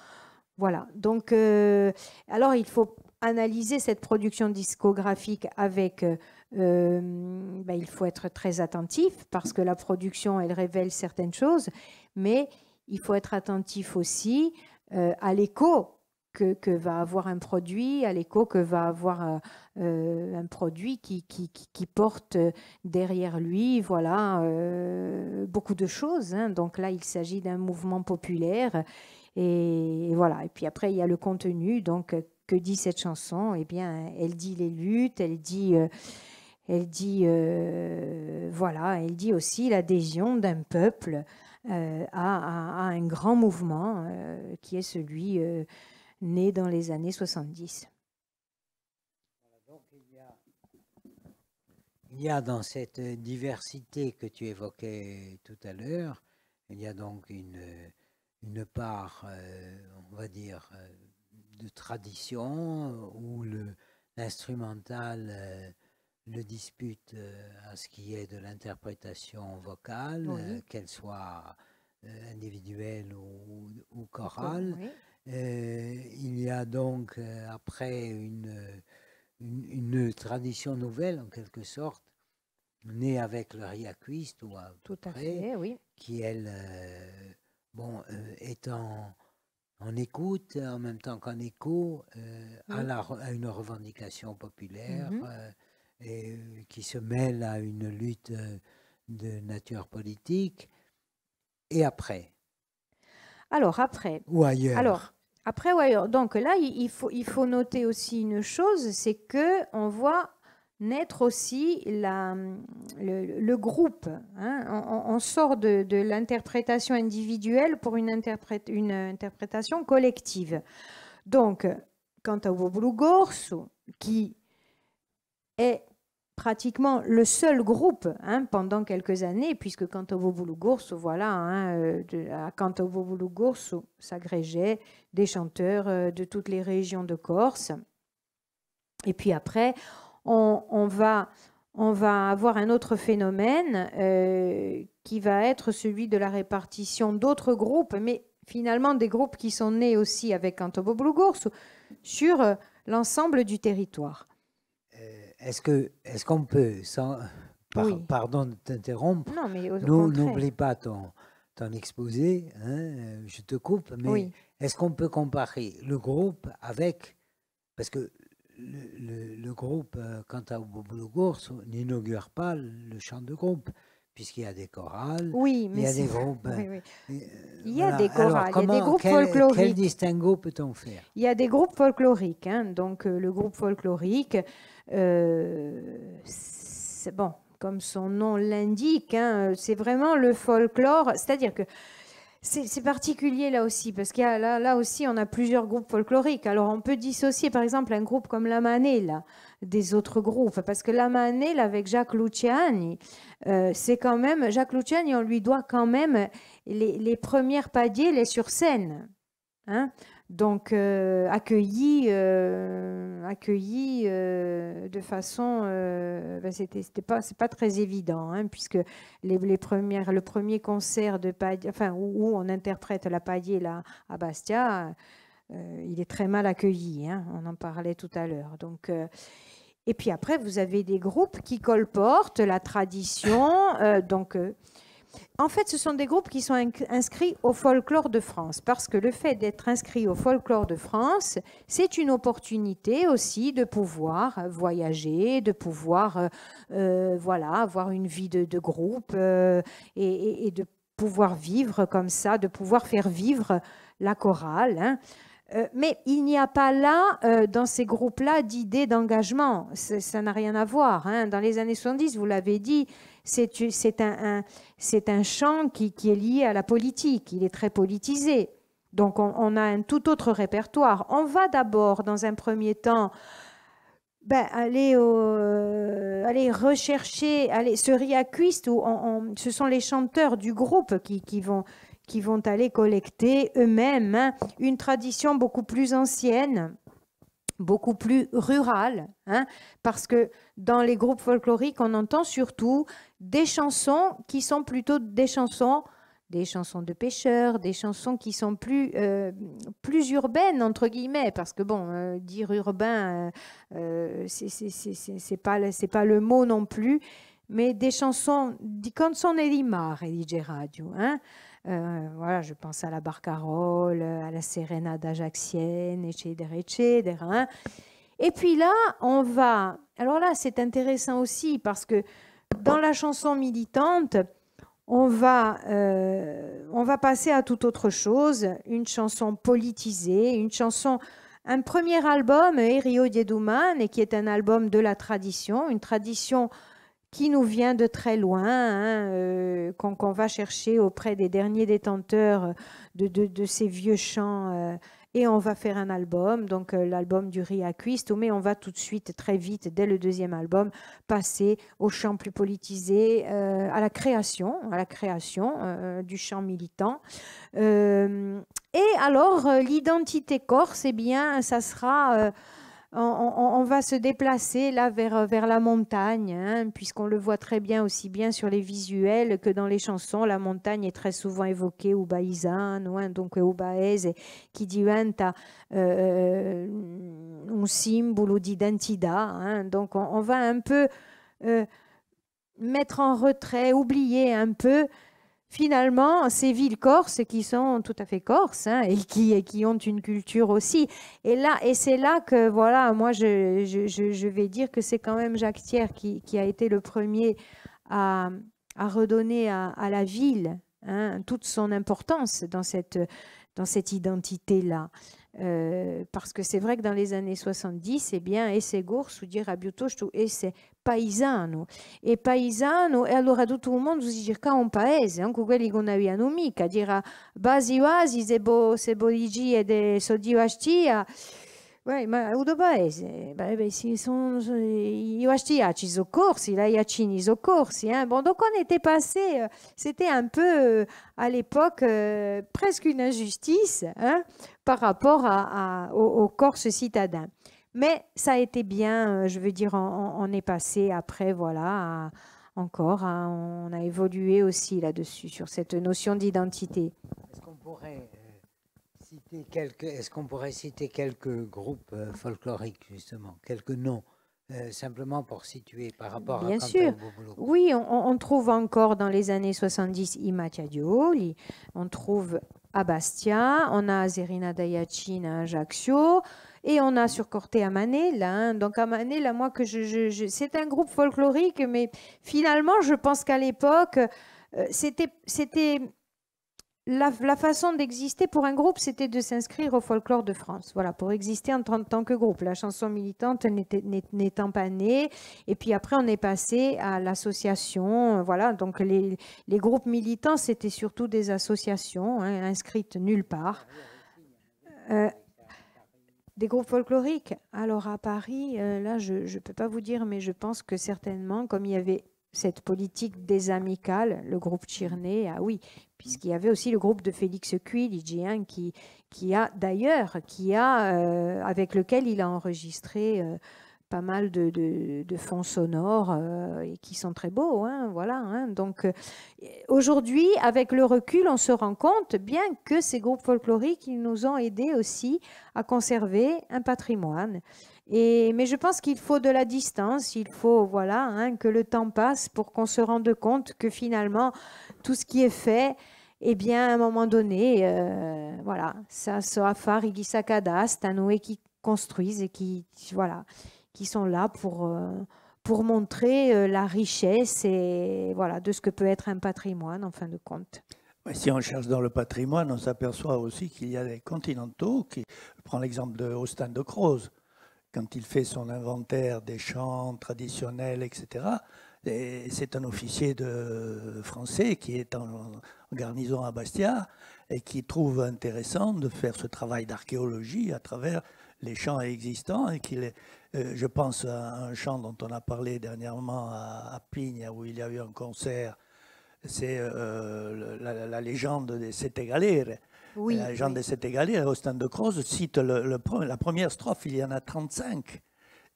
Voilà, donc alors il faut analyser cette production discographique avec, il faut être très attentif, parce que la production, elle révèle certaines choses, mais il faut être attentif aussi à l'écho que va avoir un produit, à l'écho que va avoir un produit qui porte derrière lui, voilà, beaucoup de choses. Hein. Donc là, il s'agit d'un mouvement populaire. Et voilà. Et puis après, il y a le contenu. Donc, que dit cette chanson? Eh bien, elle dit les luttes, elle dit voilà, il dit aussi l'adhésion d'un peuple à un grand mouvement qui est celui né dans les années 70. Donc, il y a dans cette diversité que tu évoquais tout à l'heure, il y a donc une part, on va dire, de tradition où l'instrumental le dispute à ce qui est de l'interprétation vocale, oui. Qu'elle soit individuelle ou chorale. Oui. Il y a donc après une tradition nouvelle, en quelque sorte, née avec le riaquiste, ou à tout peu à près, fait, oui. Qui, elle, est en écoute, en même temps qu'en écho oui. à une revendication populaire et qui se mêle à une lutte de nature politique. Et après? Alors, après. Ou ailleurs? Alors, après ou ailleurs. Donc là, il faut noter aussi une chose, c'est qu'on voit naître aussi le groupe. Hein. On sort de l'interprétation individuelle pour une interprétation collective. Donc, quant au Bobulugorsu, qui est pratiquement le seul groupe pendant quelques années, puisque Canto Bobulugorsu, voilà, à Canto Bobulugorsu s'agrégeaient des chanteurs de toutes les régions de Corse. Et puis après, on va avoir un autre phénomène qui va être celui de la répartition d'autres groupes, mais finalement des groupes qui sont nés aussi avec Canto Bobulugorsu sur l'ensemble du territoire. Est-ce qu'on peut, oui. Pardon de t'interrompre, non, mais n'oublie pas ton exposé, je te coupe, mais oui. Est-ce qu'on peut comparer le groupe avec, parce que le groupe, quant à Bobulugorsu, n'inaugure pas le chant de groupe, puisqu'il y a des chorales, oui, mais il y a des groupes. Oui, oui. Il y a des chorales, il y a des groupes folkloriques. Quel distinguo peut-on faire? Il y a des groupes folkloriques. Donc, le groupe folklorique, c'est bon, comme son nom l'indique, c'est vraiment le folklore, c'est-à-dire que c'est particulier là aussi, parce qu'il y a là aussi, on a plusieurs groupes folkloriques. Alors, on peut dissocier, par exemple, un groupe comme la Manela des autres groupes, parce que la Manela, avec Jacques Luciani, c'est quand même, Jacques Luciani, on lui doit quand même les premières padielles sur scène. Hein. Donc, accueillis de façon, c'est pas très évident, puisque le premier concert de Padielle, enfin où on interprète la Padielle à Bastia, il est très mal accueilli. On en parlait tout à l'heure. Donc, et puis après, vous avez des groupes qui colportent la tradition. En fait, ce sont des groupes qui sont inscrits au folklore de France, parce que le fait d'être inscrit au folklore de France, c'est une opportunité aussi de pouvoir voyager, de pouvoir voilà, avoir une vie de groupe et de pouvoir vivre comme ça, de pouvoir faire vivre la chorale. Mais il n'y a pas là, dans ces groupes-là, d'idée d'engagement. Ça n'a rien à voir. Dans les années 70, vous l'avez dit, c'est un chant qui est lié à la politique. Il est très politisé. Donc, on a un tout autre répertoire. On va d'abord, dans un premier temps, aller rechercher ce riaquiste où ce sont les chanteurs du groupe qui vont aller collecter eux-mêmes une tradition beaucoup plus ancienne, beaucoup plus rurale, parce que dans les groupes folkloriques, on entend surtout des chansons qui sont plutôt des chansons de pêcheurs, des chansons qui sont plus urbaines, entre guillemets, parce que, bon, dire urbain, c'est pas le mot non plus, mais des chansons di canzone di mare, dit Radio, voilà, je pense à la barcarolle, à la sérénade ajaxienne, etc. Et puis là, alors là, c'est intéressant aussi parce que dans la chanson militante, on va passer à toute autre chose, une chanson politisée, un premier album, Rio Diedumane, qui est un album de la tradition, une tradition qui nous vient de très loin, hein, qu'on va chercher auprès des derniers détenteurs de ces vieux chants, et on va faire un album, donc l'album du Riaquisto, mais on va tout de suite, très vite, dès le deuxième album, passer au chant plus politisé, à la création du chant militant. Et alors, l'identité corse, eh bien, ça sera... on va se déplacer là vers la montagne, hein, puisqu'on le voit très bien aussi bien sur les visuels que dans les chansons. La montagne est très souvent évoquée, Ubaizano, hein, donc Ubaese, qui diventa un simbolo d'identità. Hein, donc on va un peu mettre en retrait, oublier un peu finalement ces villes corses qui sont tout à fait corses, hein, et qui ont une culture aussi. Et c'est là que, voilà, moi je vais dire que c'est quand même Jacques Thiers qui a été le premier à redonner à la ville, hein, toute son importance dans cette identité-là. Parce que c'est vrai que dans les années 70, eh bien, esse gorso dirà piuttosto esse paesano. E paesano, e allora tutto il mondo si cerca un paese, anche quelli che non avevano mica, dirà basi vasi, se boligie de sodivastia. Ouais, ma udo paese, beh, i vastiaci soccorsi, la iacini soccorsi. Hein. Bon, donc on était passé, c'était un peu à l'époque presque une injustice, hein, par rapport aux Corses citadins. Mais ça a été bien, je veux dire, on est passé après, voilà, encore, on a évolué aussi là-dessus, sur cette notion d'identité. Est-ce qu'on pourrait citer quelques groupes folkloriques, justement, quelques noms, simplement pour situer par rapport Bien à sûr. Cantao-Bobolo? Oui, on trouve encore dans les années 70 i Mattiadioli, on trouve à Bastia, on a Zerina Daiacine à Ajaccio, et on a sur Corté à Manella. Hein. Donc à Manella, moi, c'est un groupe folklorique, mais finalement, je pense qu'à l'époque, c'était la façon d'exister pour un groupe, c'était de s'inscrire au folklore de France. Voilà, pour exister en tant que groupe. La chanson militante n'étant pas née. Et puis après, on est passé à l'association. Voilà, donc les groupes militants, c'était surtout des associations, hein, inscrites nulle part. Des groupes folkloriques. Alors à Paris, là, je ne peux pas vous dire, mais je pense que certainement, comme il y avait cette politique des amicales, le groupe Tchirné, ah oui, puisqu'il y avait aussi le groupe de Félix Cuy, hein, avec lequel il a enregistré pas mal de fonds sonores et qui sont très beaux, hein, voilà. Hein. Donc aujourd'hui, avec le recul, on se rend compte bien que ces groupes folkloriques, ils nous ont aidés aussi à conserver un patrimoine. Mais je pense qu'il faut de la distance, il faut, voilà, hein, que le temps passe pour qu'on se rende compte que finalement, tout ce qui est fait, eh bien, à un moment donné, voilà, ça sera fare gli s'accadast, nous qui construisent et qui sont là pour montrer la richesse et, voilà, de ce que peut être un patrimoine, en fin de compte. Si on cherche dans le patrimoine, on s'aperçoit aussi qu'il y a des continentaux. Je prends l'exemple de Austin de Crozes. Quand il fait son inventaire des chants traditionnels, etc., c'est un officier français qui est en garnison à Bastia et qui trouve intéressant de faire ce travail d'archéologie à travers les chants existants. Et je pense à un chant dont on a parlé dernièrement à Pigne, où il y a eu un concert, c'est la légende des Sette Galere. Oui, la légende des Sette Galere, Austin de Crozes cite la première strophe, il y en a 35.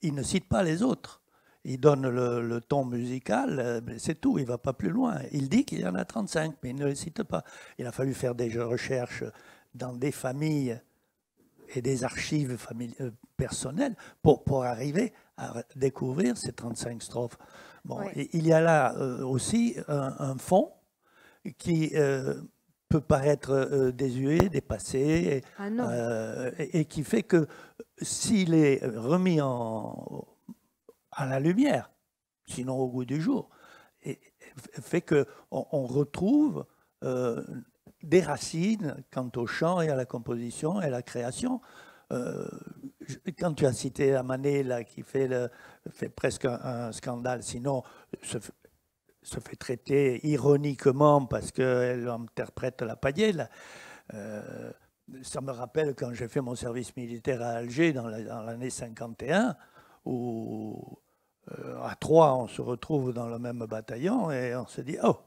Il ne cite pas les autres. Il donne le ton musical, c'est tout, il ne va pas plus loin. Il dit qu'il y en a 35, mais il ne les cite pas. Il a fallu faire des recherches dans des familles et des archives personnelles pour arriver à découvrir ces 35 strophes. Bon, oui. Il y a là aussi un fond qui peut paraître désuet, dépassé, et qui fait que s'il est remis à la lumière, sinon au goût du jour, fait qu'on retrouve des racines quant au chant et à la composition et à la création. quand tu as cité Amané, là, qui fait presque un scandale, sinon se fait traiter ironiquement parce qu'elle interprète la paillette. Ça me rappelle quand j'ai fait mon service militaire à Alger dans l'année 51, où à 3, on se retrouve dans le même bataillon et on se dit « Oh,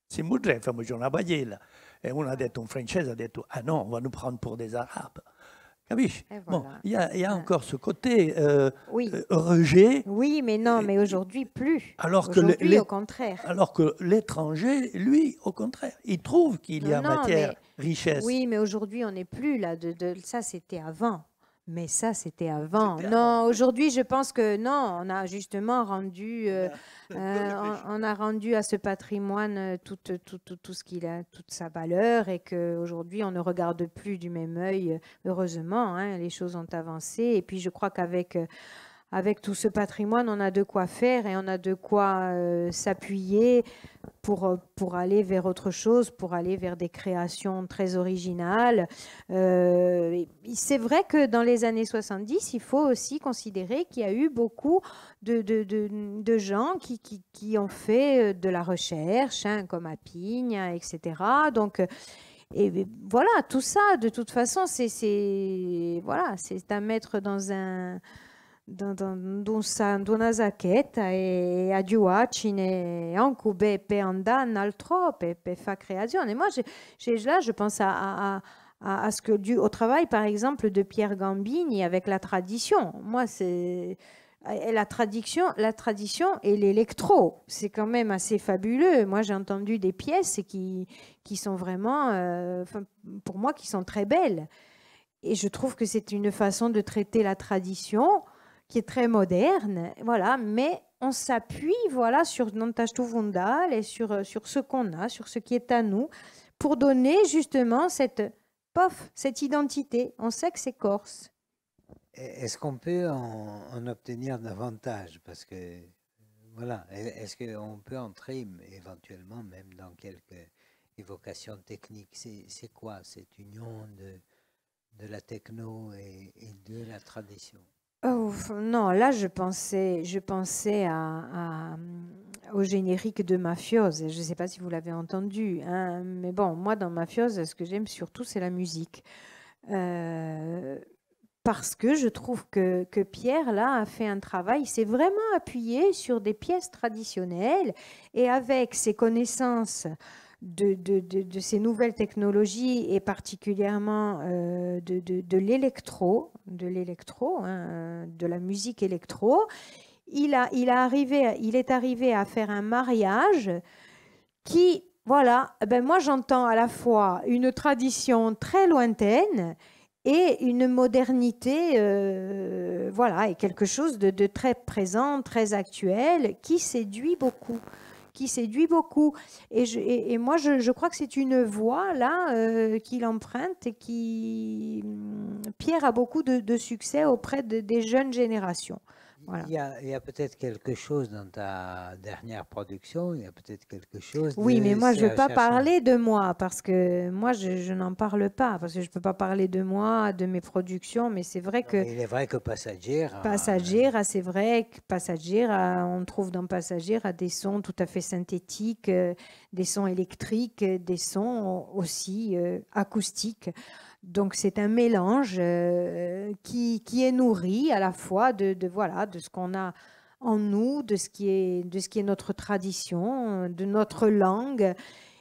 c'est Moudre, famo una paillette ». Et on a dit, un Français a dit « Ah non, on va nous prendre pour des Arabes ». Capisci? Voilà. Bon, il y a encore ce côté oui. rejet. Oui, mais non, mais aujourd'hui plus. Alors aujourd'hui, au contraire. Alors que l'étranger, lui, au contraire, il trouve qu'il y a matière, richesse. Oui, mais aujourd'hui, on n'est plus là. Ça, c'était avant. Mais ça, c'était avant. Non, aujourd'hui, je pense que non, on a justement rendu, on a rendu à ce patrimoine tout ce qu'il a, toute sa valeur, et qu'aujourd'hui, on ne regarde plus du même œil. Heureusement, hein, les choses ont avancé. Et puis, je crois qu'avec tout ce patrimoine, on a de quoi faire et on a de quoi s'appuyer pour aller vers autre chose, pour aller vers des créations très originales. C'est vrai que dans les années 70, il faut aussi considérer qu'il y a eu beaucoup de gens qui ont fait de la recherche, hein, comme Apigne, etc. Donc, et voilà, tout ça, de toute façon, c'est à mettre dans un... una zacchetta e aggiuarci anche per andare un altro per fare creazione. Moi, là, je pense à au travail, par exemple, de Pierre Gambini avec la tradition. Moi, c'est la tradition et l'électro. C'est quand même assez fabuleux. Moi, j'ai entendu des pièces qui sont vraiment, pour moi, qui sont très belles. Et je trouve que c'est une façon de traiter la tradition qui est très moderne, voilà, mais on s'appuie, voilà, sur Nantastu Vundal et sur ce qu'on a, sur ce qui est à nous, pour donner justement cette identité. On sait que c'est corse. Est-ce qu'on peut en obtenir davantage? Parce que, voilà, est-ce qu'on peut entrer éventuellement même dans quelques évocations techniques? C'est quoi cette union de la techno et de la tradition? Oh, non, là, je pensais au générique de Mafiose. Je ne sais pas si vous l'avez entendu, hein, mais bon, moi, dans Mafiose, ce que j'aime surtout, c'est la musique. Parce que je trouve que Pierre, là, a fait un travail, il s'est vraiment appuyé sur des pièces traditionnelles, et avec ses connaissances de ces nouvelles technologies, et particulièrement de l'électro, hein, de la musique électro, il est arrivé à faire un mariage qui, voilà, ben moi j'entends à la fois une tradition très lointaine et une modernité, voilà, et quelque chose de très présent, très actuel, qui séduit beaucoup. Et moi, je crois que c'est une voie là qu'il emprunte et Pierre a beaucoup de succès auprès des jeunes générations. Voilà. Il y a peut-être quelque chose dans ta dernière production, il y a peut-être quelque chose. Oui, mais moi, je ne veux pas parler de moi, parce que moi, je n'en parle pas, parce que je ne peux pas parler de moi, de mes productions, mais c'est vrai que... Il est vrai que Passagière, c'est vrai que Passagière, on trouve dans Passagière des sons tout à fait synthétiques, des sons électriques, des sons aussi acoustiques. Donc c'est un mélange qui est nourri à la fois de ce qu'on a en nous, de ce qui est notre tradition, de notre langue,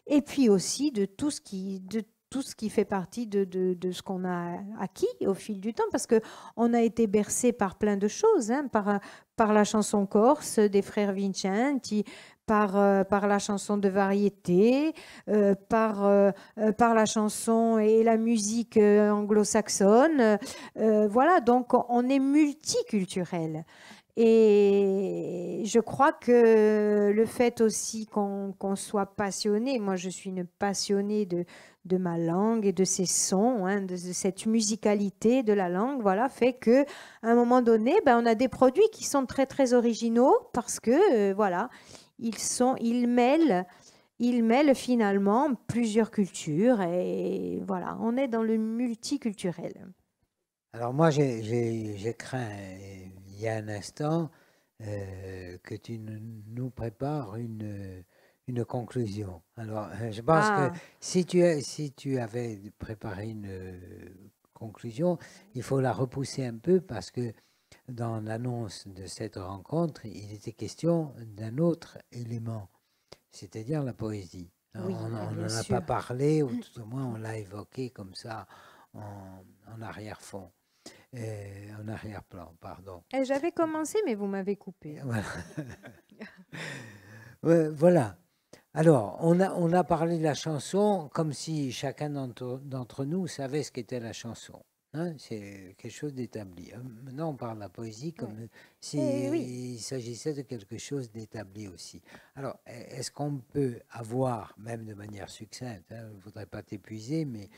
et puis aussi de tout ce qui fait partie de ce qu'on a acquis au fil du temps, parce qu'on a été bercé par plein de choses, hein, par la chanson corse des frères Vincenti, par la chanson de variété, par la chanson et la musique anglo-saxonne. Voilà, donc on est multiculturel. Et je crois que le fait aussi qu'on soit passionné, moi je suis une passionnée de ma langue et de ses sons, hein, de cette musicalité de la langue, voilà, fait que à un moment donné, ben, on a des produits qui sont très très originaux parce que voilà, ils mêlent finalement plusieurs cultures, et voilà, on est dans le multiculturel. Alors moi, j'ai craint il y a un instant que tu nous prépares une conclusion. Alors, je pense que si tu avais préparé une conclusion, il faut la repousser un peu parce que dans l'annonce de cette rencontre, il était question d'un autre élément, c'est-à-dire la poésie. Oui, on n'en bien a sûr. pas parlé, ou tout au moins on l'a évoqué comme ça en arrière-fond, en arrière-plan, pardon. J'avais commencé, mais vous m'avez coupé. Voilà. Voilà. Alors, on a parlé de la chanson comme si chacun d'entre nous savait ce qu'était la chanson. Hein, c'est quelque chose d'établi. Maintenant, on parle de la poésie comme s'il s'agissait de quelque chose d'établi aussi. Alors, est-ce qu'on peut avoir, même de manière succincte, hein, je ne voudrais pas t'épuiser, mais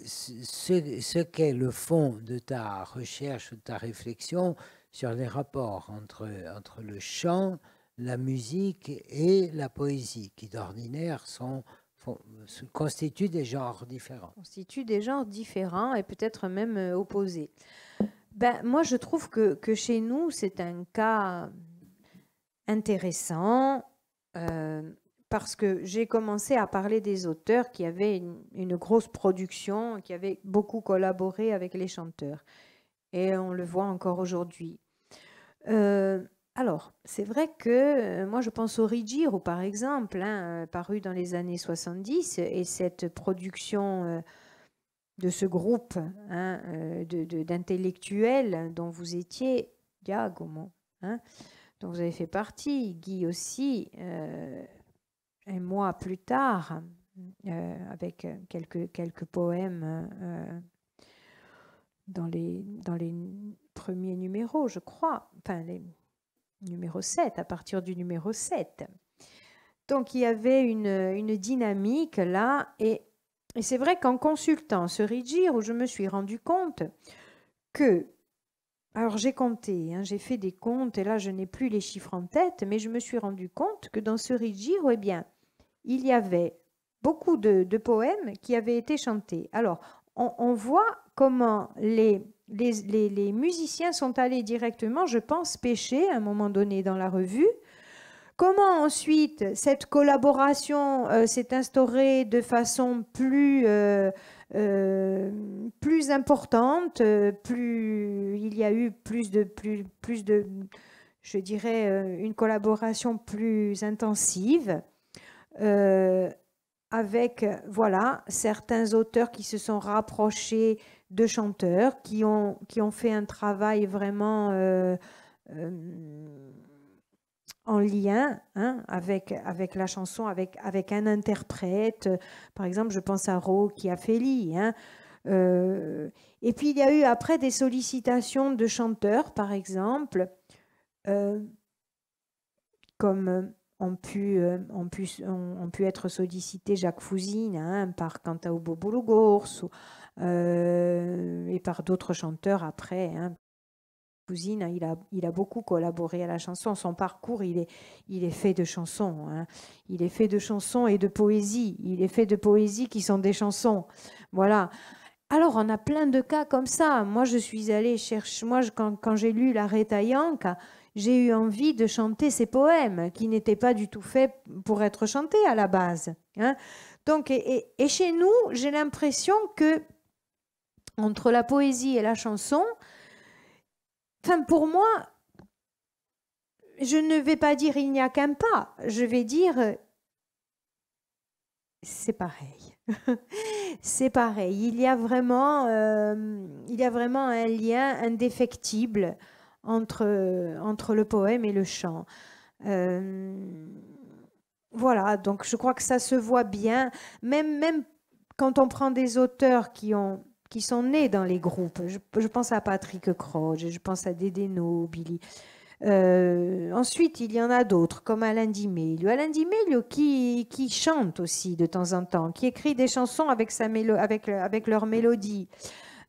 ce qu'est le fond de ta recherche, de ta réflexion sur les rapports entre le chant, la musique et la poésie, qui d'ordinaire constituent des genres différents. Constituent des genres différents et peut-être même opposés. Ben, moi, je trouve que chez nous, c'est un cas intéressant parce que j'ai commencé à parler des auteurs qui avaient une grosse production, qui avaient beaucoup collaboré avec les chanteurs. Et on le voit encore aujourd'hui. Alors, c'est vrai que moi, je pense au Ruggiero, par exemple, hein, paru dans les années 70, et cette production de ce groupe hein, d'intellectuels dont vous étiez, Giacomo, hein, dont vous avez fait partie, Guy aussi, et moi plus tard, avec quelques poèmes dans les premiers numéros, je crois, enfin les numéro 7, à partir du numéro 7. Donc, il y avait une dynamique là, et c'est vrai qu'en consultant ce Ruggiero, je me suis rendu compte que, alors j'ai compté, hein, j'ai fait des comptes, et là, je n'ai plus les chiffres en tête, mais je me suis rendu compte que dans ce Ruggiero, eh bien, il y avait beaucoup de poèmes qui avaient été chantés. Alors, on voit comment les musiciens sont allés directement, je pense, pêcher à un moment donné dans la revue. Comment ensuite cette collaboration s'est instaurée de façon plus importante, il y a eu plus de, je dirais, une collaboration plus intensive. Avec voilà, certains auteurs qui se sont rapprochés de chanteurs, qui ont fait un travail vraiment en lien hein, avec la chanson, avec un interprète. Par exemple, je pense à Ro Chiafelli. Hein. Et puis, il y a eu après des sollicitations de chanteurs, par exemple, comme... ont pu être sollicités Jacques Fouzine hein, par Cantaubo Bulugors et par d'autres chanteurs après. Hein. Fouzine, il a beaucoup collaboré à la chanson. Son parcours, il est fait de chansons. Hein. Il est fait de chansons et de poésie. Il est fait de poésie qui sont des chansons. Voilà. Alors, on a plein de cas comme ça. Moi, je suis allée chercher... Moi, quand j'ai lu La Retaillanca, j'ai eu envie de chanter ces poèmes qui n'étaient pas du tout faits pour être chantés à la base. Hein. Donc, et chez nous, j'ai l'impression que entre la poésie et la chanson, enfin pour moi, je ne vais pas dire il n'y a qu'un pas, je vais dire c'est pareil. C'est pareil. Il y a vraiment un lien indéfectible entre le poème et le chant. Voilà, donc je crois que ça se voit bien, même quand on prend des auteurs qui sont nés dans les groupes. Je pense à Patrick Croce, je pense à Dédé Nobili. Ensuite, il y en a d'autres, comme Alain Di Meglio. Alain Di Meglio qui chante aussi de temps en temps, qui écrit des chansons avec leur mélodie.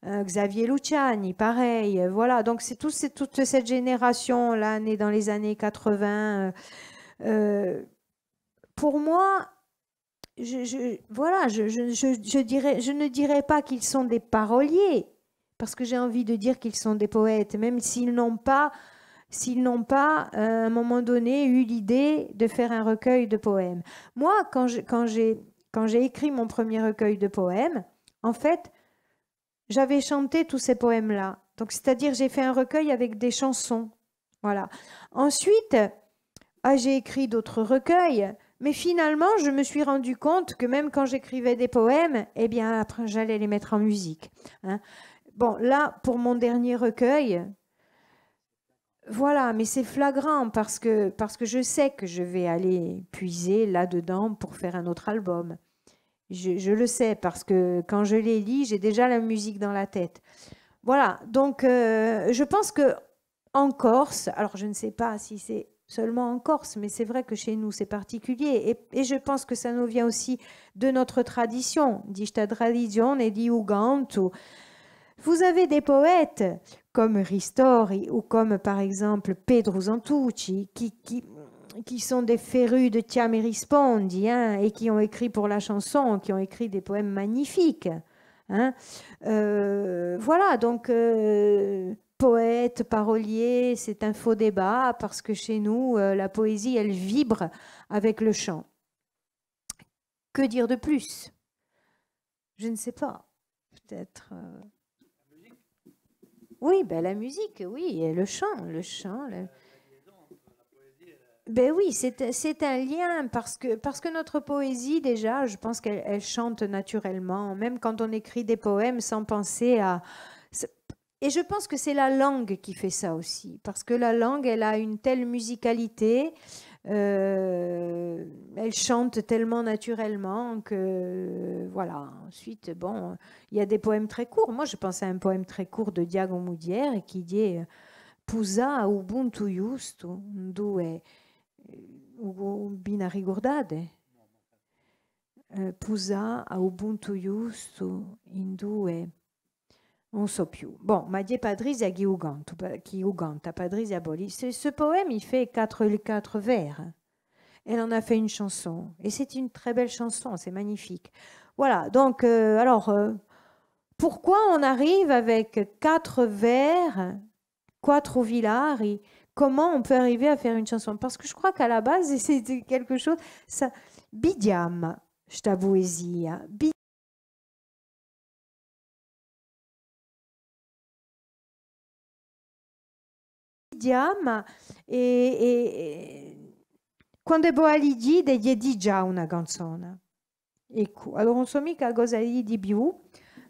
Xavier Luciani, pareil. Voilà, donc c'est toute cette génération-là, née dans les années 80. Pour moi, voilà, je ne dirais pas qu'ils sont des paroliers, parce que j'ai envie de dire qu'ils sont des poètes, même s'ils n'ont pas, à un moment donné, eu l'idée de faire un recueil de poèmes. Moi, quand j'ai écrit mon premier recueil de poèmes, en fait, j'avais chanté tous ces poèmes-là. Donc, c'est-à-dire, j'ai fait un recueil avec des chansons. Voilà. Ensuite, j'ai écrit d'autres recueils, mais finalement, je me suis rendu compte que même quand j'écrivais des poèmes, eh bien, après, j'allais les mettre en musique. Hein. Bon, là, pour mon dernier recueil, voilà, mais c'est flagrant parce que je sais que je vais aller puiser là-dedans pour faire un autre album. Je le sais parce que quand je les lis, j'ai déjà la musique dans la tête. Voilà, donc je pense que en Corse, alors je ne sais pas si c'est seulement en Corse, mais c'est vrai que chez nous c'est particulier et je pense que ça nous vient aussi de notre tradition, di sta tradizione di Ugantu. Vous avez des poètes comme Ristori ou comme par exemple Pedro Zantucci qui sont des férus de Tiam e Rispondi hein, et qui ont écrit pour la chanson, qui ont écrit des poèmes magnifiques. Hein. Voilà, donc poète, parolier, c'est un faux débat parce que chez nous, la poésie, elle vibre avec le chant. Que dire de plus? Je ne sais pas. Peut-être. Oui, ben la musique, oui, et le chant. Ben oui, c'est un lien parce que notre poésie, déjà, je pense qu'elle chante naturellement, même quand on écrit des poèmes sans penser à... Et je pense que c'est la langue qui fait ça aussi, parce que la langue, elle a une telle musicalité, elle chante tellement naturellement que, voilà. Ensuite, bon, il y a des poèmes très courts. Moi, je pense à un poème très court de Diago Moudière qui dit « Pusa ubuntu justu, due... Bina ricordate? Pusa a Ubuntu giusto in due, non so più. Bon, ma die Padrizia chi uganta, Padrizia Boli. Ce poème, il fait quatre vers. Elle en a fait une chanson. Et c'est une très belle chanson, c'est magnifique. Voilà, donc, alors, pourquoi on arrive avec 4 vers, quattro villari? Comment on peut arriver à faire une chanson? Parce que je crois qu'à la base, c'était quelque chose... Ça, bidiam, sta poesia. Bidiam, e quando è Boaligi, gli di già una canzone. Ecco, allora non so mica cosa di più,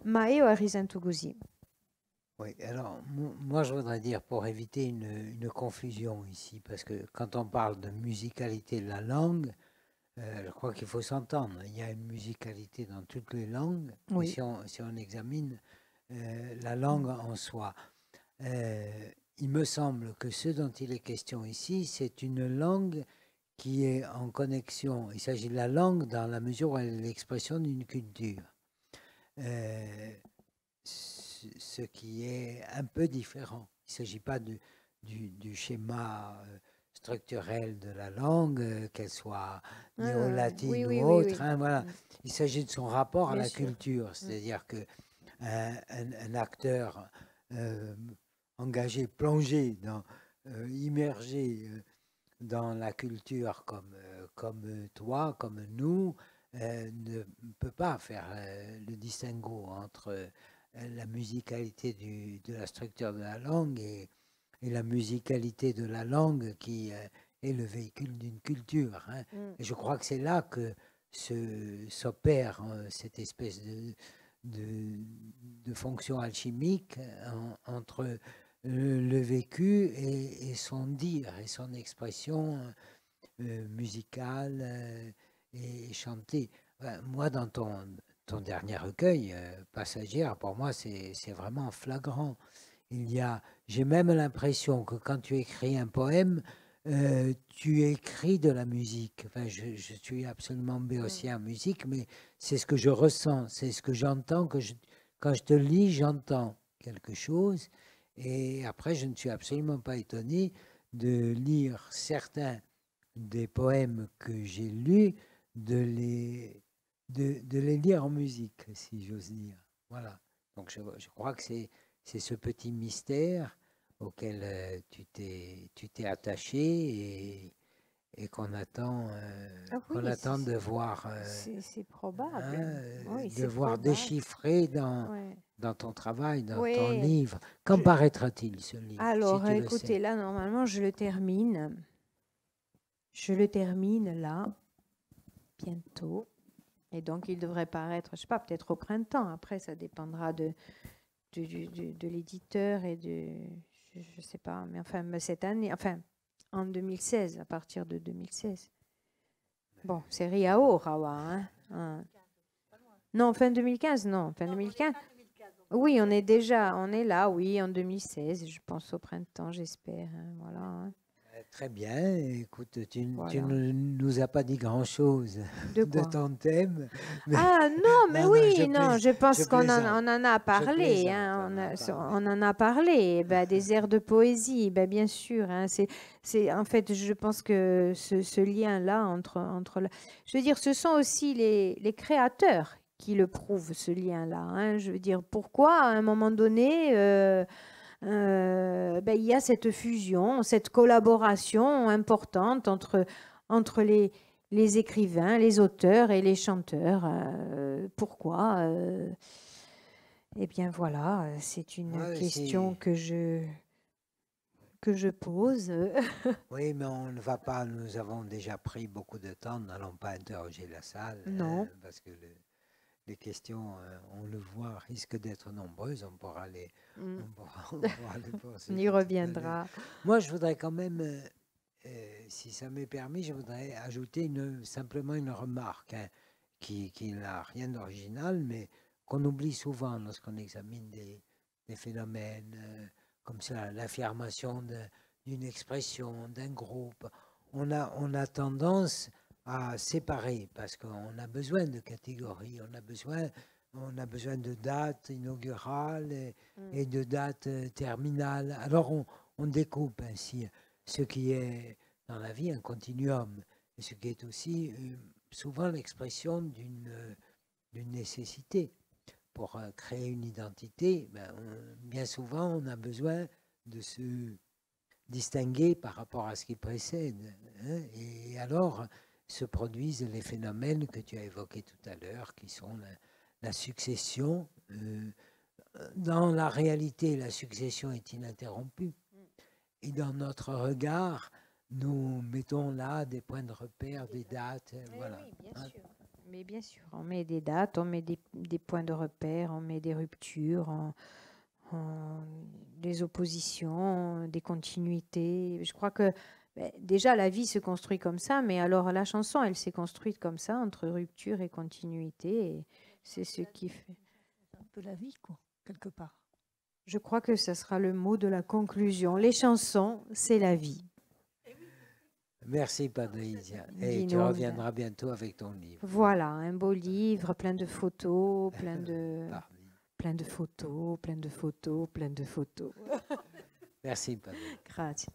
ma io ho risento così. Oui, alors moi je voudrais dire pour éviter une confusion ici, parce que quand on parle de musicalité de la langue, je crois qu'il faut s'entendre. Il y a une musicalité dans toutes les langues, oui. Si on examine la langue en soi. Il me semble que ce dont il est question ici, c'est une langue qui est en connexion. Il s'agit de la langue dans la mesure où elle est l'expression d'une culture. Ce qui est un peu différent. Il ne s'agit pas du schéma structurel de la langue, qu'elle soit néo-latine ou autre. Hein, voilà. Il s'agit de son rapport à la culture. C'est-à-dire qu'un acteur engagé, plongé, immergé dans la culture comme toi, comme nous, ne peut pas faire le distinguo entre la musicalité de la structure de la langue et la musicalité de la langue qui est le véhicule d'une culture. Hein. Et je crois que c'est là que s'opère cette espèce de fonction alchimique entre le vécu et son dire et son expression musicale et chantée. Moi, dans ton dernier recueil, Passagère, pour moi, c'est vraiment flagrant. J'ai même l'impression que quand tu écris un poème, tu écris de la musique. Enfin, je suis absolument béotien en musique, mais c'est ce que je ressens, c'est ce que j'entends. Quand je te lis, j'entends quelque chose. Et après, je ne suis absolument pas étonné de lire certains des poèmes que j'ai lus, de les de les lire en musique, si j'ose dire. Voilà. Donc je crois que c'est ce petit mystère auquel tu t'es attaché et qu'on attend, oui, de voir, c'est probable. Oui, de voir probable. déchiffrer dans ton travail, dans ton Oui. livre. Quand paraîtra-t-il, ce livre? Alors, si tu écoutez, là, normalement, je le termine. Je le termine là, bientôt. Et donc, il devrait paraître, je ne sais pas, peut-être au printemps. Après, ça dépendra de l'éditeur et je ne sais pas, mais enfin, cette année, enfin, en 2016, à partir de 2016. Bon, c'est Riao, Rawa. Hein. Non, fin 2015, non, fin 2015. Oui, on est là, oui, en 2016, je pense au printemps, j'espère. Hein, voilà. Hein. Très bien. Écoute, tu Voilà. ne nous as pas dit grand-chose de ton thème. Ah non, mais oui, je pense qu'on plaisante. en a parlé. Hein, on en a parlé. Ben, des airs de poésie, ben, bien sûr. Hein, en fait, je pense que ce lien-là entre je veux dire, ce sont aussi les créateurs qui le prouvent, ce lien-là. Hein. Je veux dire, pourquoi à un moment donné, ben, il y a cette fusion, cette collaboration importante entre les écrivains, les auteurs et les chanteurs. Pourquoi Eh bien voilà, c'est une question que je pose. Oui, mais on ne va pas, nous avons déjà pris beaucoup de temps, nous n'allons pas interroger la salle. Non. Parce que les questions, on le voit, risquent d'être nombreuses. On pourra les on y reviendra. Moi, je voudrais quand même, si ça m'est permis, je voudrais ajouter simplement une remarque qui n'a rien d'original, mais qu'on oublie souvent lorsqu'on examine des phénomènes comme ça, l'affirmation d'une expression, d'un groupe. On a tendance à séparer parce qu'on a besoin de catégories, on a besoin de dates inaugurales et de dates terminales. Alors on découpe ainsi ce qui est dans la vie un continuum, et ce qui est aussi souvent l'expression d'une nécessité. Pour créer une identité, bien souvent on a besoin de se distinguer par rapport à ce qui précède. Hein, et alors se produisent les phénomènes que tu as évoqués tout à l'heure, qui sont la succession. Dans la réalité, la succession est ininterrompue. Et dans notre regard, nous mettons là des points de repère, des dates. Voilà. Oui, bien sûr. Mais bien sûr, on met des dates, on met des points de repère, on met des ruptures, des oppositions, des continuités. Je crois que déjà la vie se construit comme ça, mais alors la chanson, elle s'est construite comme ça, entre rupture et continuité. Et c'est ce qui fait. Un peu la vie, quoi, quelque part. Je crois que ça sera le mot de la conclusion. Les chansons, c'est la vie. Merci, Patricia. Et tu reviendras bientôt avec ton livre. Voilà, un beau livre, plein de photos, plein de photos. Merci, Patricia. Grazie.